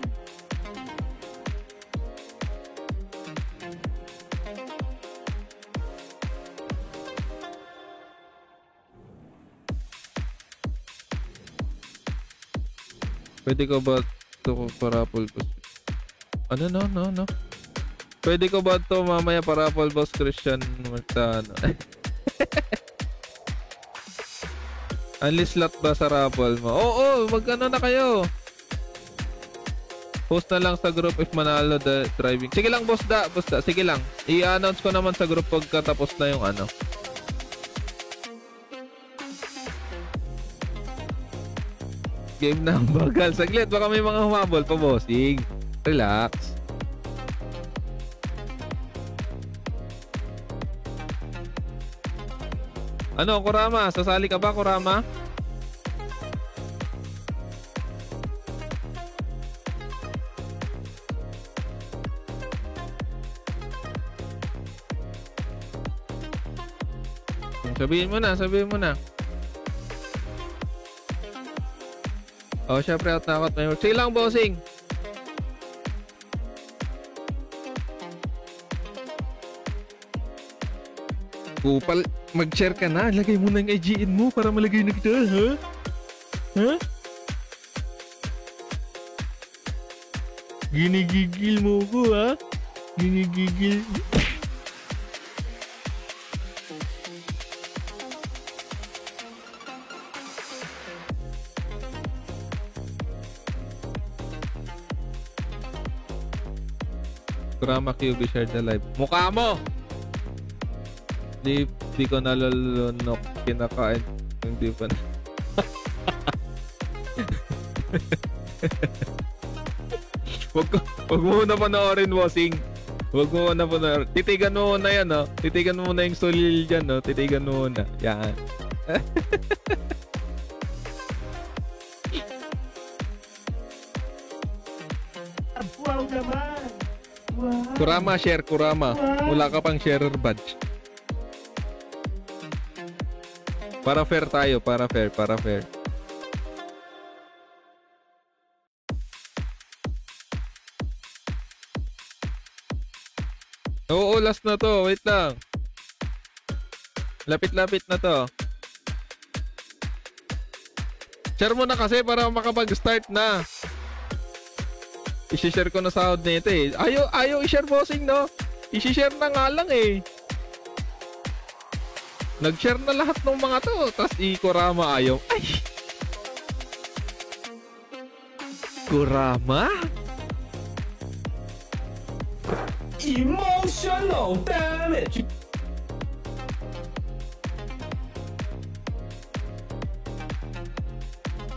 Pwede ko ba ito parapol boss? Ano, no. Pwede ko ba ito mamaya parapol boss Christian Martano? Only slot ba sa raffle mo? Oo, magkano na kayo? Post na lang sa group if manalo the driving. Sige lang, boss da. Sige lang. I-announce ko naman sa group pagkatapos na yung ano. Game na ang bagal. Saglit, baka may mga humabol pa, bossing. Relax. Ano, Kurama? Sasali ka ba, Kurama? Sabihin mo na. Oh, syempre out na ako. Sige lang, bossing. Kupal, mag-share ka na. Lagay mo na yung IGN mo para malagay na kita, ha? Ha? Ginigigil mo ko, ha? Ginigigil. Kurama QB share the live. Mukha mo! Di ko nalalunok. Kinakain. Hindi pa na. Wag mo na panoorin, bossing. Wag mo na panoorin. Titigan mo na yan, no? Titigan mo na yung sulil dyan, no? Titigan mo na. Yan. Wow naman! Wow. Kurama, share Kurama. Wala ka pang sharer badge. Para fair tayo, para fair. Oo, last na to. Wait lang. Lapit-lapit na to. Share mo na kasi para makapag-start na. I-share ko na sahod nito eh. Ayaw i-share bossing, no? I-share na nga lang eh. Nag-share na lahat ng mga to. Tapos i-Kurama ayaw. Ay! Kurama? Emotional damage.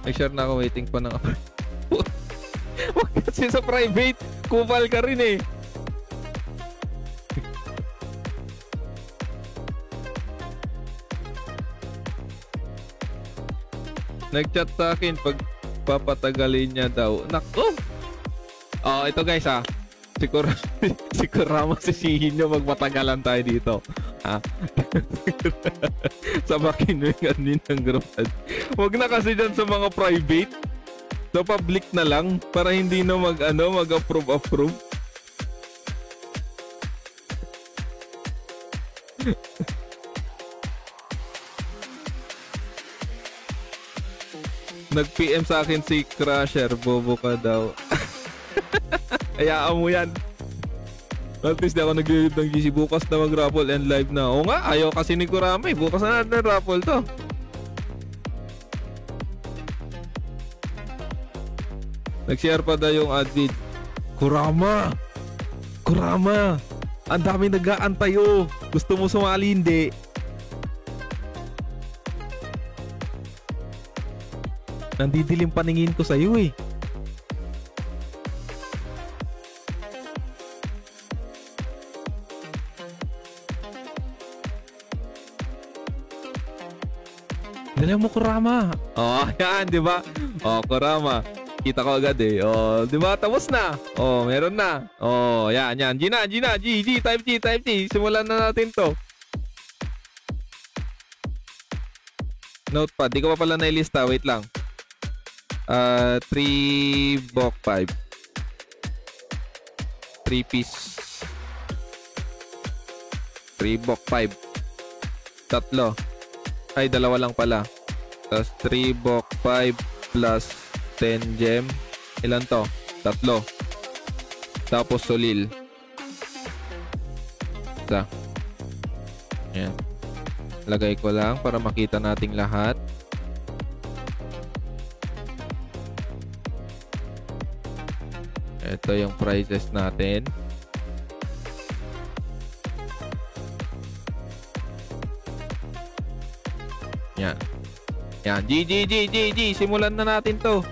Nag-share na ako, waiting pa ng Wag kasi sa private. Kupal ka rin eh. Nag-chat sa akin pag papatagalin niya daw. Nako! Oh, ito guys ha. Si Kurama sisihin nyo magpatagalan tayo dito. Ha? Sabakin mo yung admin ng group. Huwag na kasi dyan sa mga private. Sa public na lang para hindi na mag-approve. Nag-PM sa akin si Crusher, bobo ka daw. Hayaan mo yan. At least di ako nag-live ng GC. Bukas na mag-raffle and live na. Oo nga, ayaw kasi ni Kurama eh. Bukas na natin raffle to. Nag-share pa daw yung admin. Kurama! Kurama! Ang dami nag-aantay oh. Gusto mo sumali, hindi? Nandidilim paningin ko sa'yo eh. Dala mo Kurama. Oh, yan, di ba? Oh, Kurama. Kita ko agad eh. Oh, di ba? Tapos na. Oh, meron na. Oh, yan. Gina, type G. Simulan na natin to. Notepad. Di ko pa pala nailista. Wait lang. 3 Bok 5. 3 piece. 3 Bok 5. Tatlo. Ay, dalawa lang pala. Tapos 3 Bok 5 plus 10 gem. Ilan to? Tatlo. Tapos solil. Isa. Ayan. Lagay ko lang para makita nating lahat. Ito yung prices natin. Yan. G. Simulan na natin to.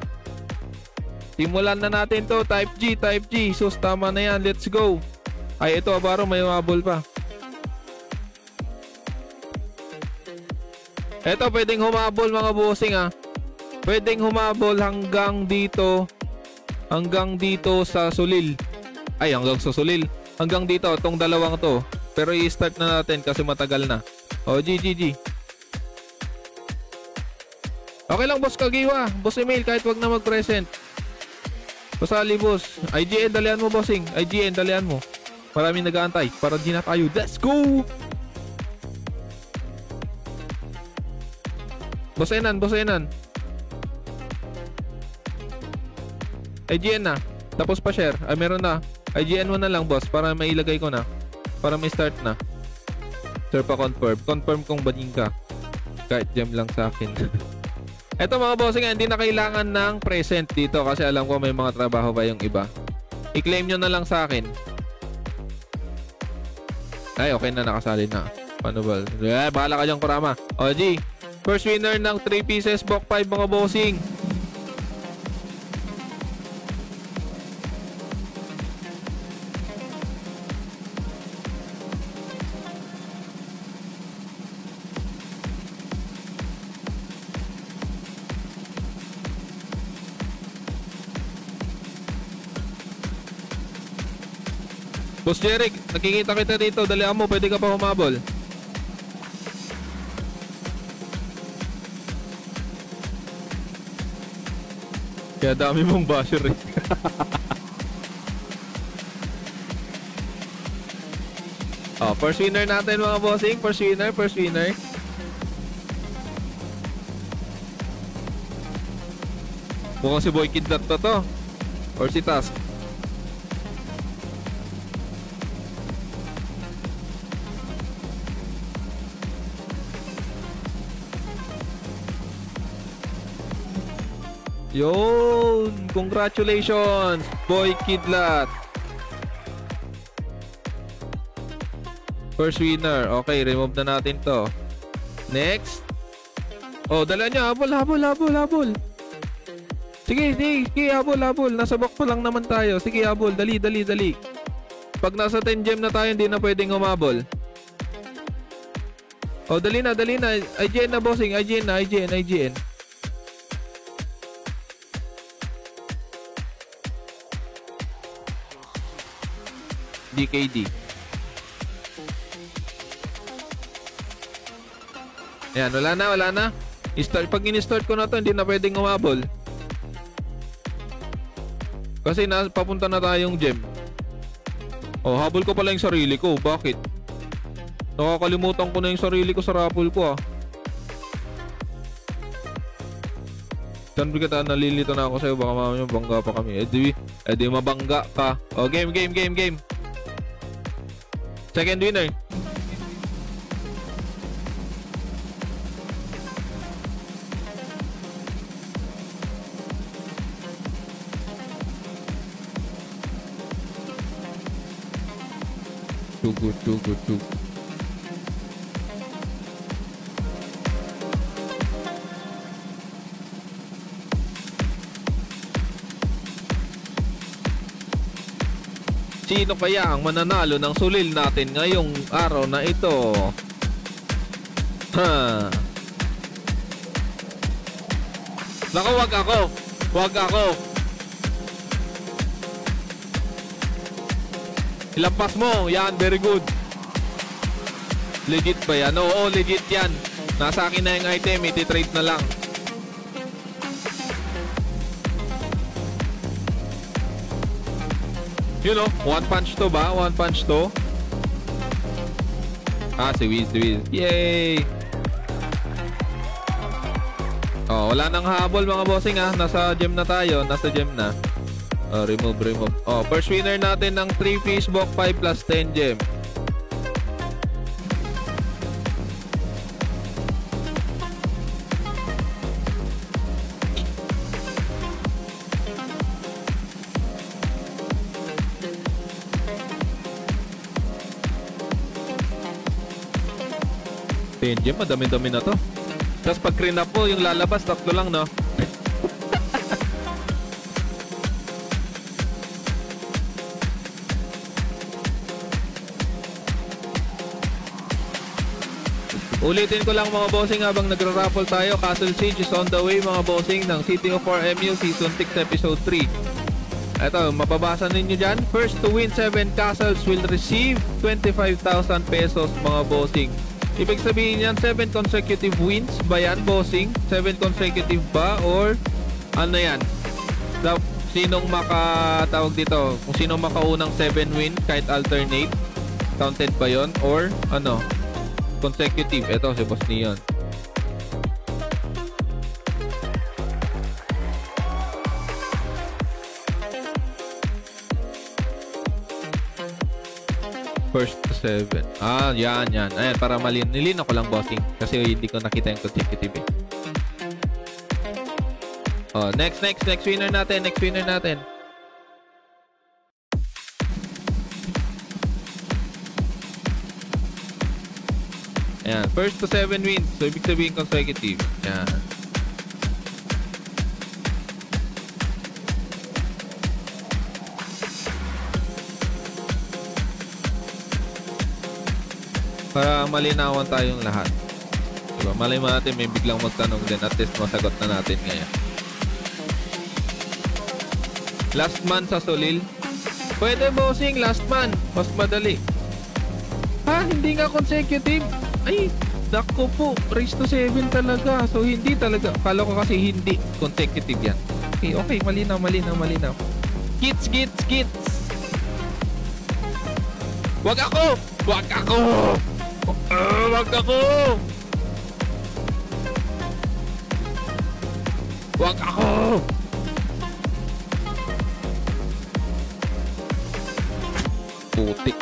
Type G. Sus, tama na yan. Let's go. Ay, ito, abaro, may umabol pa. Ito, pwedeng humabol mga bossing ah. Pwedeng humabol hanggang dito. Hanggang dito sa Sulil. Ay, hanggang sa Sulil. Hanggang dito, tong dalawang to. Pero i-start na natin kasi matagal na. O, G. Okay lang, boss Kagiwa. Boss Emil, kahit wag na mag-present. Pasali, boss. IGN, dalian mo, bossing. IGN, dalian mo. Maraming nag-aantay. Para di na tayo. Let's go! Boss Enan. IGN na. Tapos pa share. Ay, meron na. IGN mo na lang, boss. Para mailagay ko na. Para may start na. Sir pa confirm. Confirm kung baning ka. Kahit gem lang sa akin. Eto mga bossing, hindi na kailangan ng present dito kasi alam ko may mga trabaho pa yung iba. I-claim nyo na lang sa akin. Ay, okay na, nakasali na. Paano ba? Bahala ka dyan, Kurama. O, G. First winner ng 3 pieces Bok 5 mga bossing. Boss Jeric, nakikita kita dito. Dalihan mo, pwede ka pa humabol. Kaya dami mong basher eh. Oh, first winner natin mga bossing. First winner, first winner. Mukhang si Boy Kidlat to. Or si Task. Yun! Congratulations, Boy Kidlat. First winner. Okay, remove na natin to. Next. Oh, dala niya. Habol. Sige, habol. Nasa box pa lang naman tayo. Sige, habol. Dali. Pag nasa 10 gem na tayo, hindi na pwedeng humabol. Oh, dali na. IGN na, bossing. IGN. DKD. Ayan, wala na. Pag in-start ko na to, hindi na pwedeng umabol. Kasi papunta na tayong gem. Oh, habol ko pala yung sarili ko. Bakit? Nakakalimutan ko na yung sarili ko sa raffle ko, ah. Saan kita nalilito na ako sa'yo? Baka mamaya bangga pa kami. Eh di mabangga ka. Oh, game. Second winner. Too good. Sino kaya ang mananalo ng sulil natin ngayong araw na ito? Naku, wag ako. Ilampas mo. Yan, very good. Legit ba yan? Oo, legit yan. Nasa akin na yung item. Iti-trade na lang. You know, one punch to ba? One punch to. Ah, si Wiz. Yay! Oh, wala nang habol mga bossing, ah. Nasa gem na tayo. Oh, remove. Oh, first winner natin ng 3 fish box 5 plus 10 gem. Gem, madami-dami na to. Tapos pag clean up mo, yung lalabas, tatlo lang, no? Ulitin ko lang mga bossing habang nagra-raffle tayo. Castle Siege is on the way mga bossing ng City of 4MU Season 6 Episode 3. Ito, mapabasa ninyo dyan. First to win 7 castles will receive 25,000 pesos mga bossing. Ibig sabihin yan, 7 consecutive wins ba yan, bossing? 7 consecutive ba? Or ano yan? Sinong makatawag dito? Kung sinong makaunang 7 wins kahit alternate, counted ba yon? Or ano? Consecutive. Ito si Boss Neon. First to 7. Ah, yan. Ayan, para nilin ako lang, bossing. Kasi hindi ko nakita yung consecutive, eh. Oh, next winner natin. Ayan, first to 7 wins. So, ibig sabihin consecutive. Ayan. Para malinawan tayong lahat. Diba? Malay mo natin may biglang magtanong din. At least masagot na natin ngayon. Last man sa Solil. Pwede, bossing. Last man. Mas madali. Ha? Hindi nga consecutive? Ay, naku po. Raise to 7 talaga. So, hindi talaga. Kala ko kasi hindi consecutive yan. Okay. Malinaw. Kits. Wag ako! Wag ako! Wag ako! Wag ako! Putik.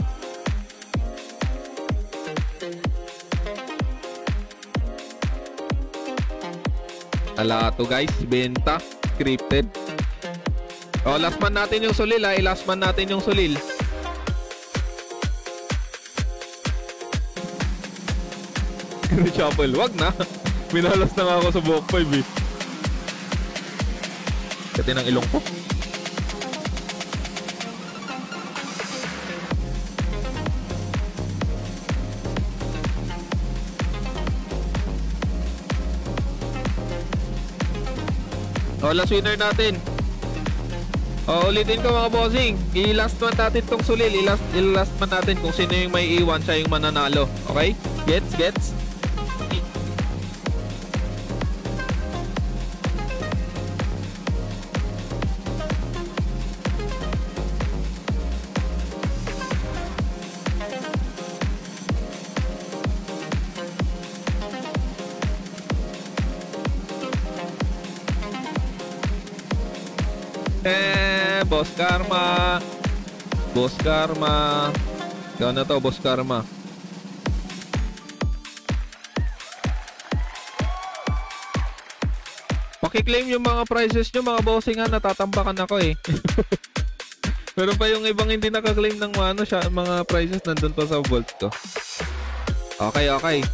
Ala to guys, benta, scripted. Oh, last man natin yung sulil ha, last man natin yung sulil. Shuffle, wag na. Minalas na nga ako sa buhok 5 eh. Kati ng ilong ko. Oh, last winner natin. Oh, ulitin ko mga bossing. I-last man natin tong sulil. I-last man natin kung sino yung may iwan, siya yung mananalo. Okay? Gets? Gets? Boss Karma. Boss Karma. Ikaw na to, Boss Karma. Pakiklaim yung mga prizes nyo, mga bossing ha. Natatambakan ako eh. Pero pa yung ibang hindi nakaklaim ng mga prizes nandun pa sa vault ko. Okay, okay.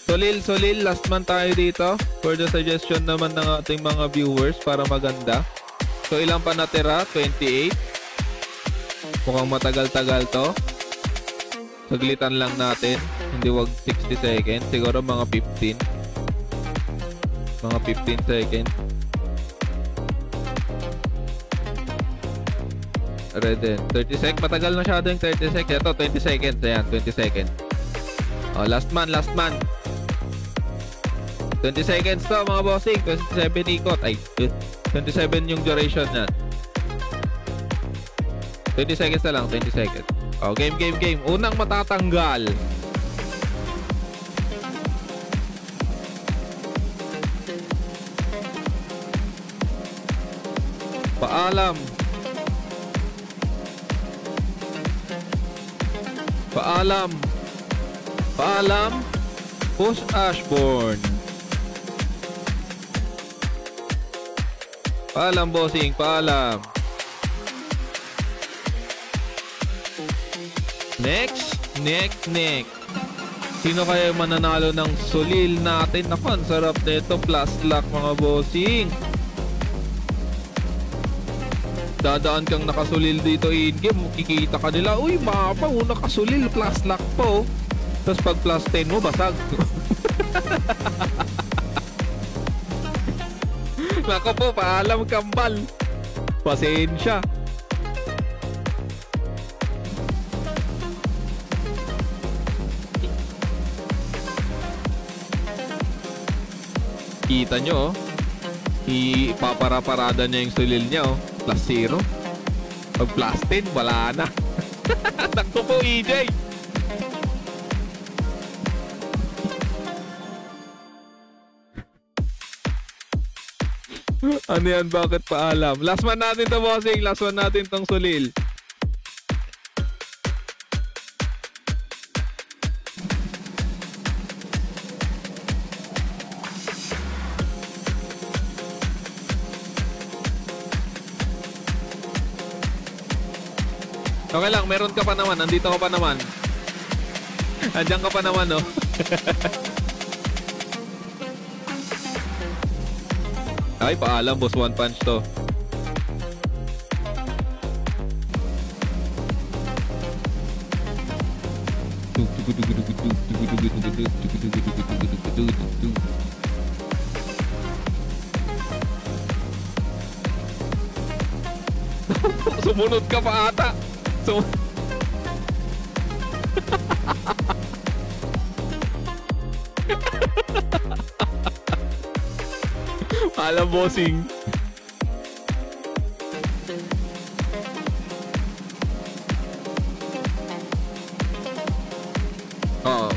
Solil, last man tayo dito. For the suggestion naman ng ating mga viewers para maganda. So ilang pa natira? 28. Mukhang matagal-tagal to. Saglitan lang natin. Hindi wag 60 seconds. Siguro mga 15. Mga 15 seconds. Ready. 30 seconds. Matagal na masyado yung 30 seconds. Ito, 20 seconds. Ayan, 20 seconds. Oh, last man. 20 seconds to mga bossing. 27 ikot. Ay, 27 yung duration niyan. 20 seconds na lang, 20 seconds. Oh, game. Unang matatanggal. Paalam. Boss Ashbourne. Paalam bossing, paalam. Next. Sino kaya yung mananalo ng sulil natin? Naku, ang sarap nito. Plus luck mga bossing. Dadaan kang nakasulil dito in-game, kikita ka nila, uy, mapa, nakasulil, plus luck po. Tapos pag plus 10 mo, basag. Nako po, paalam kambal. Pasensya. Kita nyo, ipapara-parada niya yung sulil niya, oh. Plus 0. Pag plus 10, wala na. Nako po, EJ. Ano yan? Bakit paalam? Last one natin to bossing. Last one natin tong sulil. Okay lang, meron ka pa naman. Nandito ka pa naman. Andiyan ka pa naman, no? Ay, paalam, boss. One punch to. Sumunod ka pa ata. Alam bossing.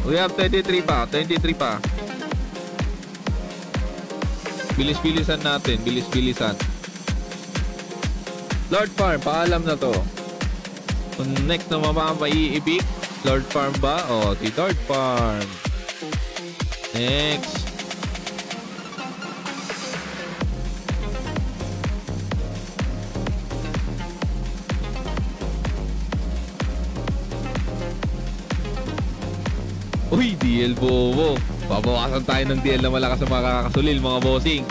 We have 23 pa. 23 pa. Bilis-bilisan natin. Bilis-bilisan. Lord Farm, paalam na to. Next na mamamaiibig. Lord Farm ba? O, si Lord Farm. Next. Uy, DL Bobo. Babawasan tayo ng DL na malakas sa makakasulil, mga bossing.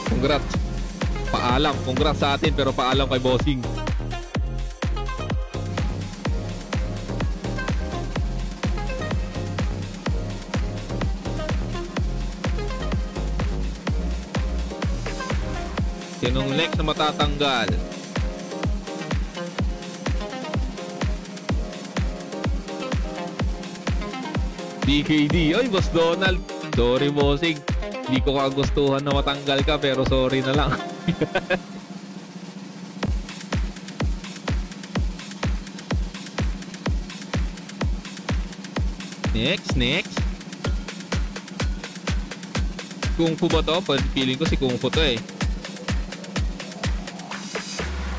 Congrats. Paalam. Congrats sa atin, pero paalam kay bossing. Sinong next na matatanggal? DKD. Ay, Boss Donald. Sorry, bossing. Hindi ko kagustuhan na matanggal ka, pero sorry na lang. Next. Kung Fu ba to? Feeling ko si Kung Fu to eh.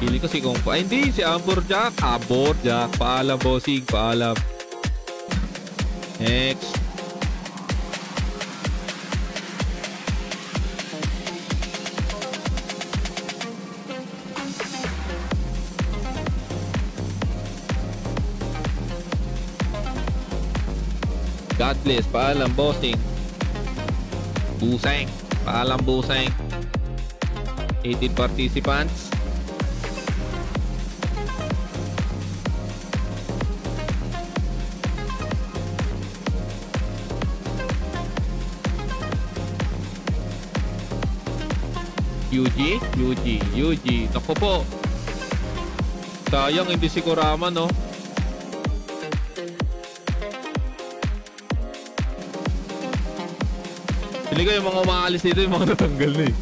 Feeling ko si Kung Fu. Ay, hindi. Si Amberjack. Amberjack. Paalam, bossing. Paalam. Next. God bless. Paalam, bossing. Buseng. Paalam, buseng. 18 participants. Yuji. Naku po. Sayang hindi si Kurama, no? Pili ko yung mga umaalis dito, yung mga natanggal na eh.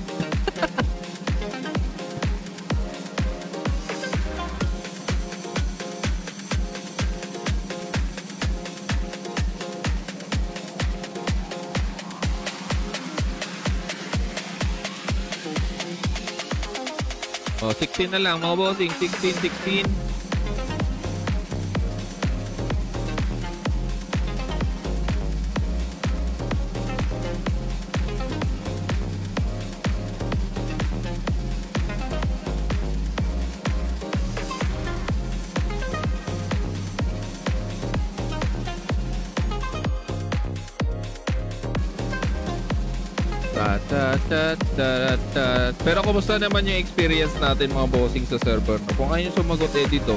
Oh, 16 na lang mga bossing. 16. Pero kumusta naman yung experience natin mga bossing sa server? Kung ayaw nyo sumagot dito.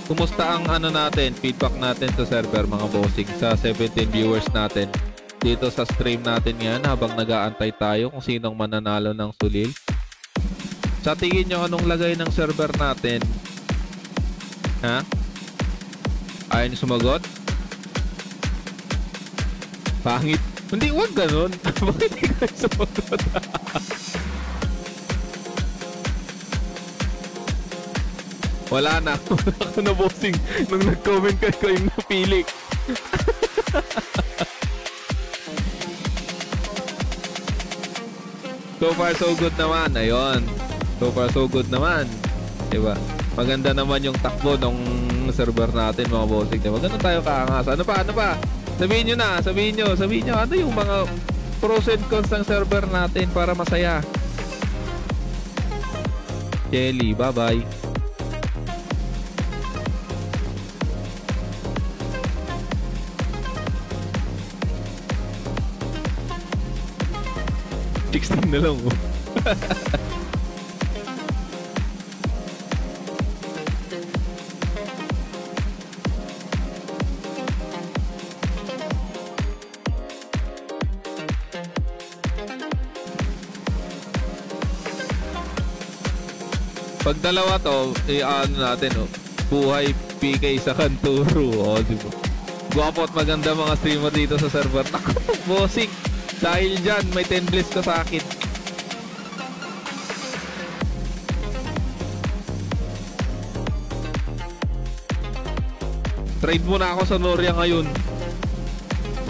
Kumusta ang natin, feedback natin sa server mga bossing, sa 17 viewers natin dito sa stream natin yan habang nag-aantay tayo kung sinong mananalo ng sulil. Sa tingin nyo anong lagay ng server natin? Ha? Ayaw nyo sumagot? Pangit. Hindi, wag ganun. Bakit hindi kayo sumagot? Wala na. Wala ka na bossing. Nung nag-comment kayo yung napili. So far so good naman. Ayun. So far so good naman. Diba? Maganda naman yung takbo ng server natin mga bossing. Diba? Ganun tayo kaangas. Ano pa? Sabihin nyo. Ano yung mga pros and cons ng server natin para masaya? Kelly, bye-bye. Na lang oh. Pag dalawa to, ano natin oh. Buhay PK sa Kanturo oh, diba? Gwapo at maganda mga streamer dito sa server. Naku, bossing. Dahil dyan, may 10 bliss ka sa akin. Trade mo na ako sa Noria ngayon.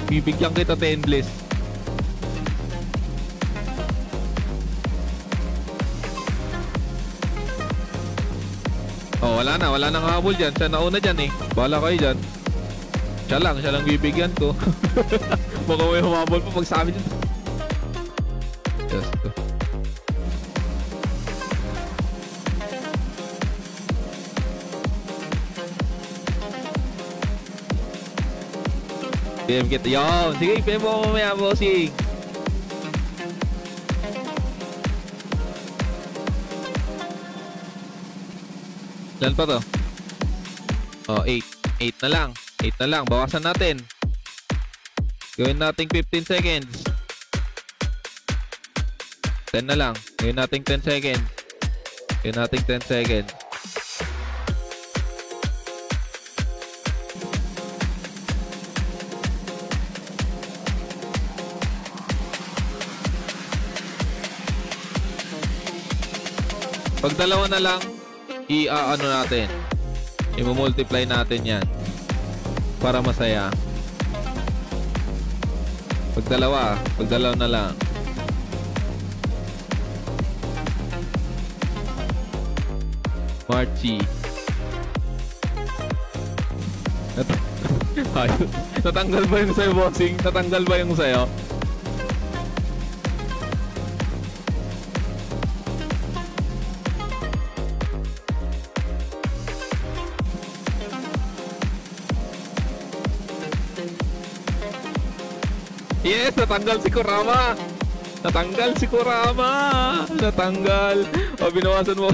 Bibigyan kita 10 bliss. Oh, wala nang habol dyan. Siya nauna dyan eh. Bahala kayo dyan. Siya lang bibigyan ko. Baka may humabol pa pag sa amin dyan. Yes, to. PM kita. Yun. Sige, PM mo mamaya, bossing. Ilan pa to? Oh, 8. 8 na lang. 8 na lang. Bawasan natin. Gawin natin 15 seconds. 10 na lang. Gawin natin 10 seconds. Gawin natin 10 seconds. Pag dalawa na lang, i-ano natin. I-multiply natin yan. Para masaya. Pag dalawa na lang. Marchi. Natanggal ba yung sa'yo, bossing? Natanggal ba yung sa'yo? Yes, natanggal si Kurama. Natanggal si Kurama. Natanggal. O, binawasan mo.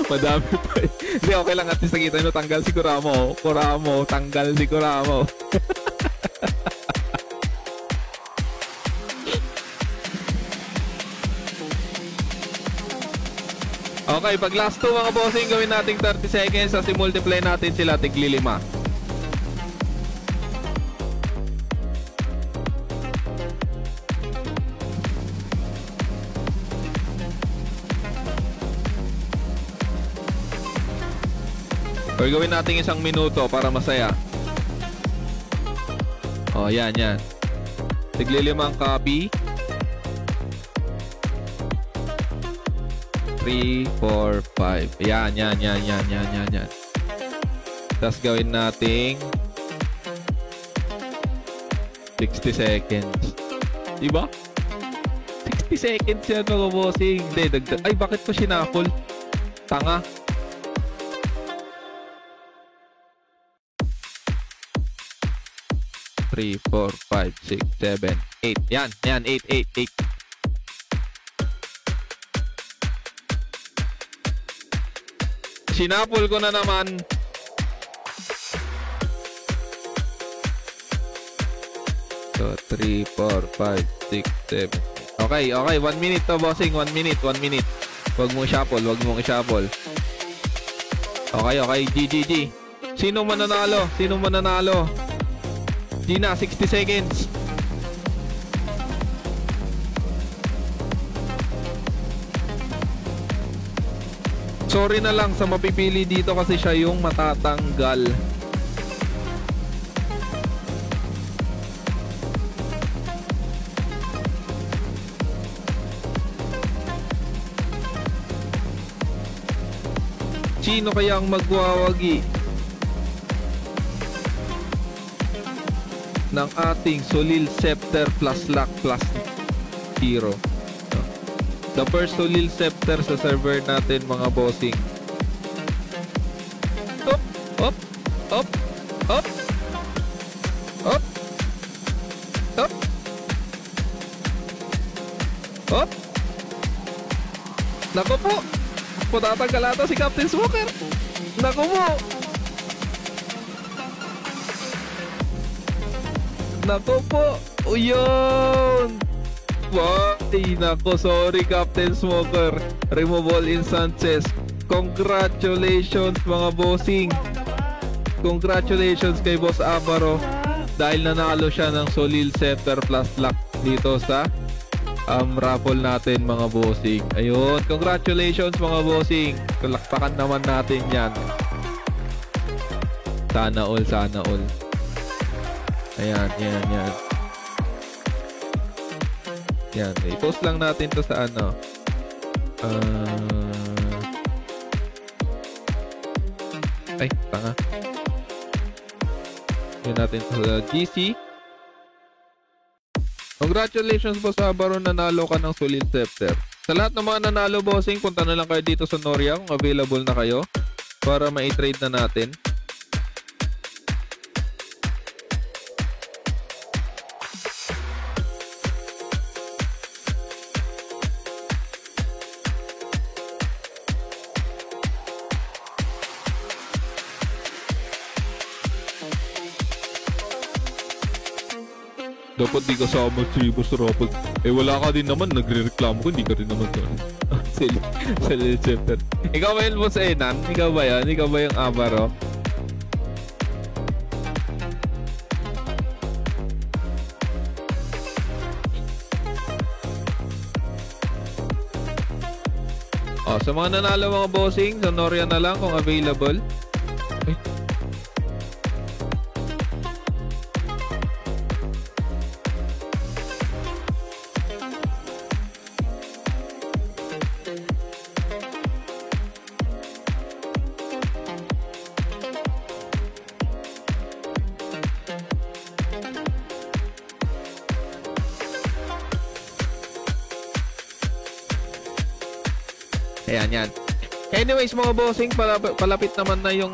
Madami pa eh. Hindi, okay lang. At least nakita nyo, tanggal si Kuramo. Kuramo, tanggal si Kuramo. Okay, pag last 2 mga bossing, gawin natin 30 seconds. As i-multiply natin sila, tigli 5. O, gawin natin 1 minuto para masaya. O, yan. Tigli 5 copy. 3, 4, 5. Yan. Tapos gawin natin 60 seconds. Diba? 60 seconds yan mga bossing. Hindi, dagdag. Ay, bakit ko sinapol? Tanga. Three, 4, 5, 6, 7, 8. Yan, 8. Sinapol ko na naman. So, 3, 4, 5, 6, 7. Okay. 1 minute to, bossing. 1 minute. Huwag mong i-shuffle. Okay. GG. Sino mananalo? Gina, 60 seconds. Sorry na lang sa mapipili dito kasi siya yung matatanggal. Sino kaya ang magwawagi ng ating Solil Scepter plus Luck plus Hero? The first Solil Scepter sa server natin mga bossing. Up. Nako po. Patatanggal ata si Captain Smoker. Nako po. Nako po. Uyon. Ay, nako. Sorry, Captain Smoker. Remove all instances. Congratulations, mga bossing. Congratulations kay Boss Avaro. Dahil nanalo siya ng Solil Scepter plus Luck dito sa raffle natin, mga bossing. Ayun. Congratulations, mga bossing. Kalakpakan naman natin yan. Sana all, sana all. Ayan, yan, yan. Yan, i-post lang natin to sa ano. Ay, tanga. Yun natin sa GC. Congratulations po sa Baron, nanalo ka ng solid scepter. Sa lahat ng mga nanalo, bossing, punta na lang kayo dito sa Noria kung available na kayo para ma-trade na natin. Dapat di kasama si Boss Rapod. Eh wala ka din naman, nagre-reklamo ko, hindi ka rin naman doon. Sa Chapter. Ikaw ba yun, Boss Enan? Ikaw ba yan? Ikaw ba yung Amaro? Oh, sa mga nanalo mga bossing, sa Noria na lang kung available. Ay. Ayan, yan. Anyways, mga bossing, palapit naman na yung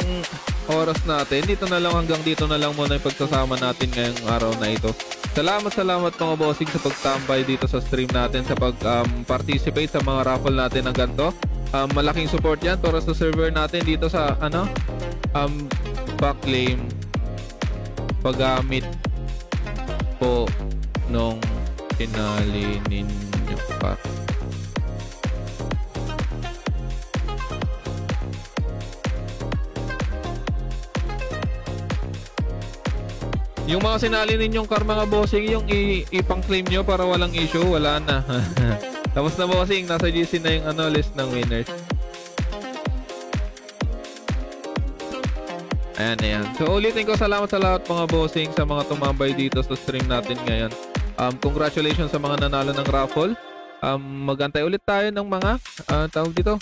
oras natin. Dito na lang, hanggang dito na lang muna yung pagsasama natin ngayong araw na ito. Salamat mga bossing sa pagtambay dito sa stream natin, sa pag-participate sa mga raffle natin ng ganito. Malaking support yan para sa server natin dito sa backclaim paggamit po nung pinali ninyo pa. Yung mga sinali ninyong car mga bossing, yung ipang-claim nyo para walang issue, wala na. Tapos na bossing, nasa GC na yung list ng winners. Ayan, ayan. So ulitin ko, salamat sa lahat mga bossing, sa mga tumambay dito sa stream natin ngayon. Congratulations sa mga nanalo ng raffle. Magantay ulit tayo ng mga tawag dito,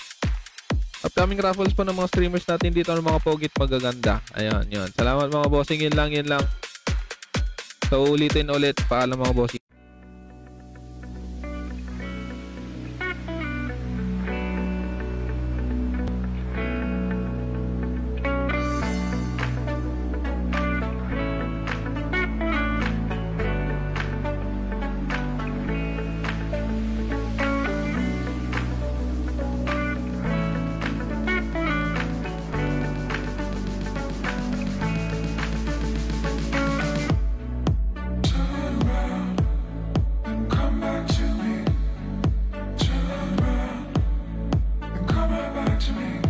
upcoming raffles po ng mga streamers natin dito, ng mga pogit magaganda. Ayan, yun. Salamat mga bossing, yun lang. So ulitin ulit, paalam mga bossing. Come back to me.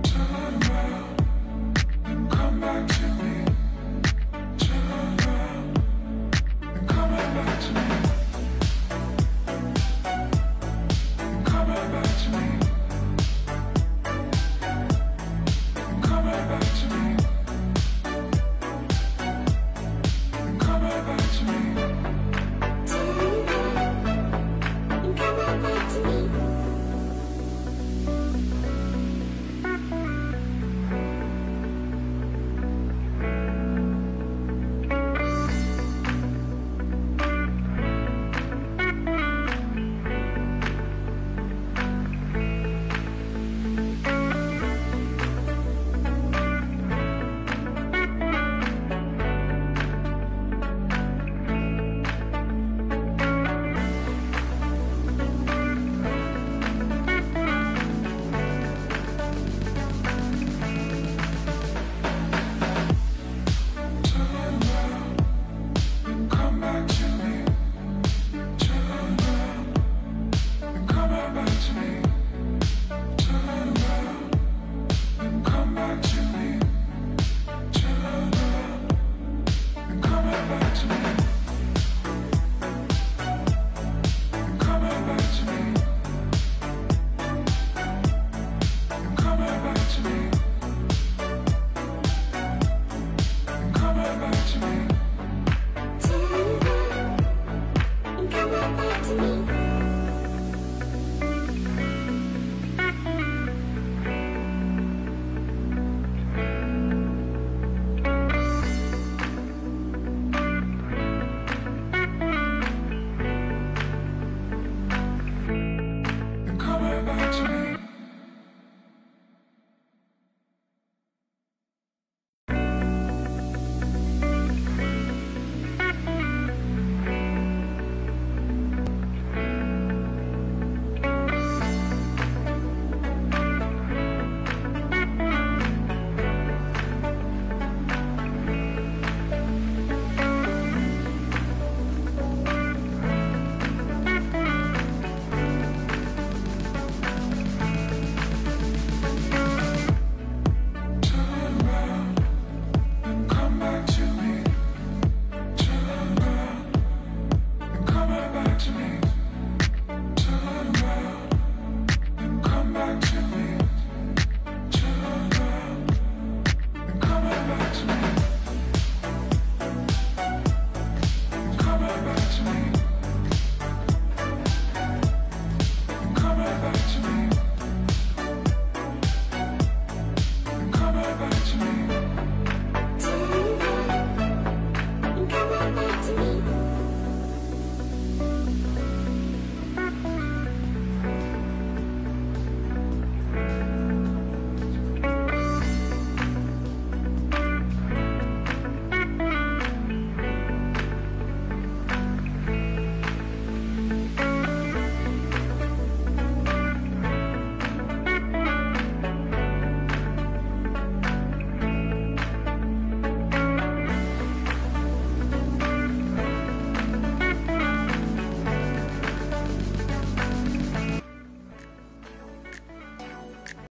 Turn around.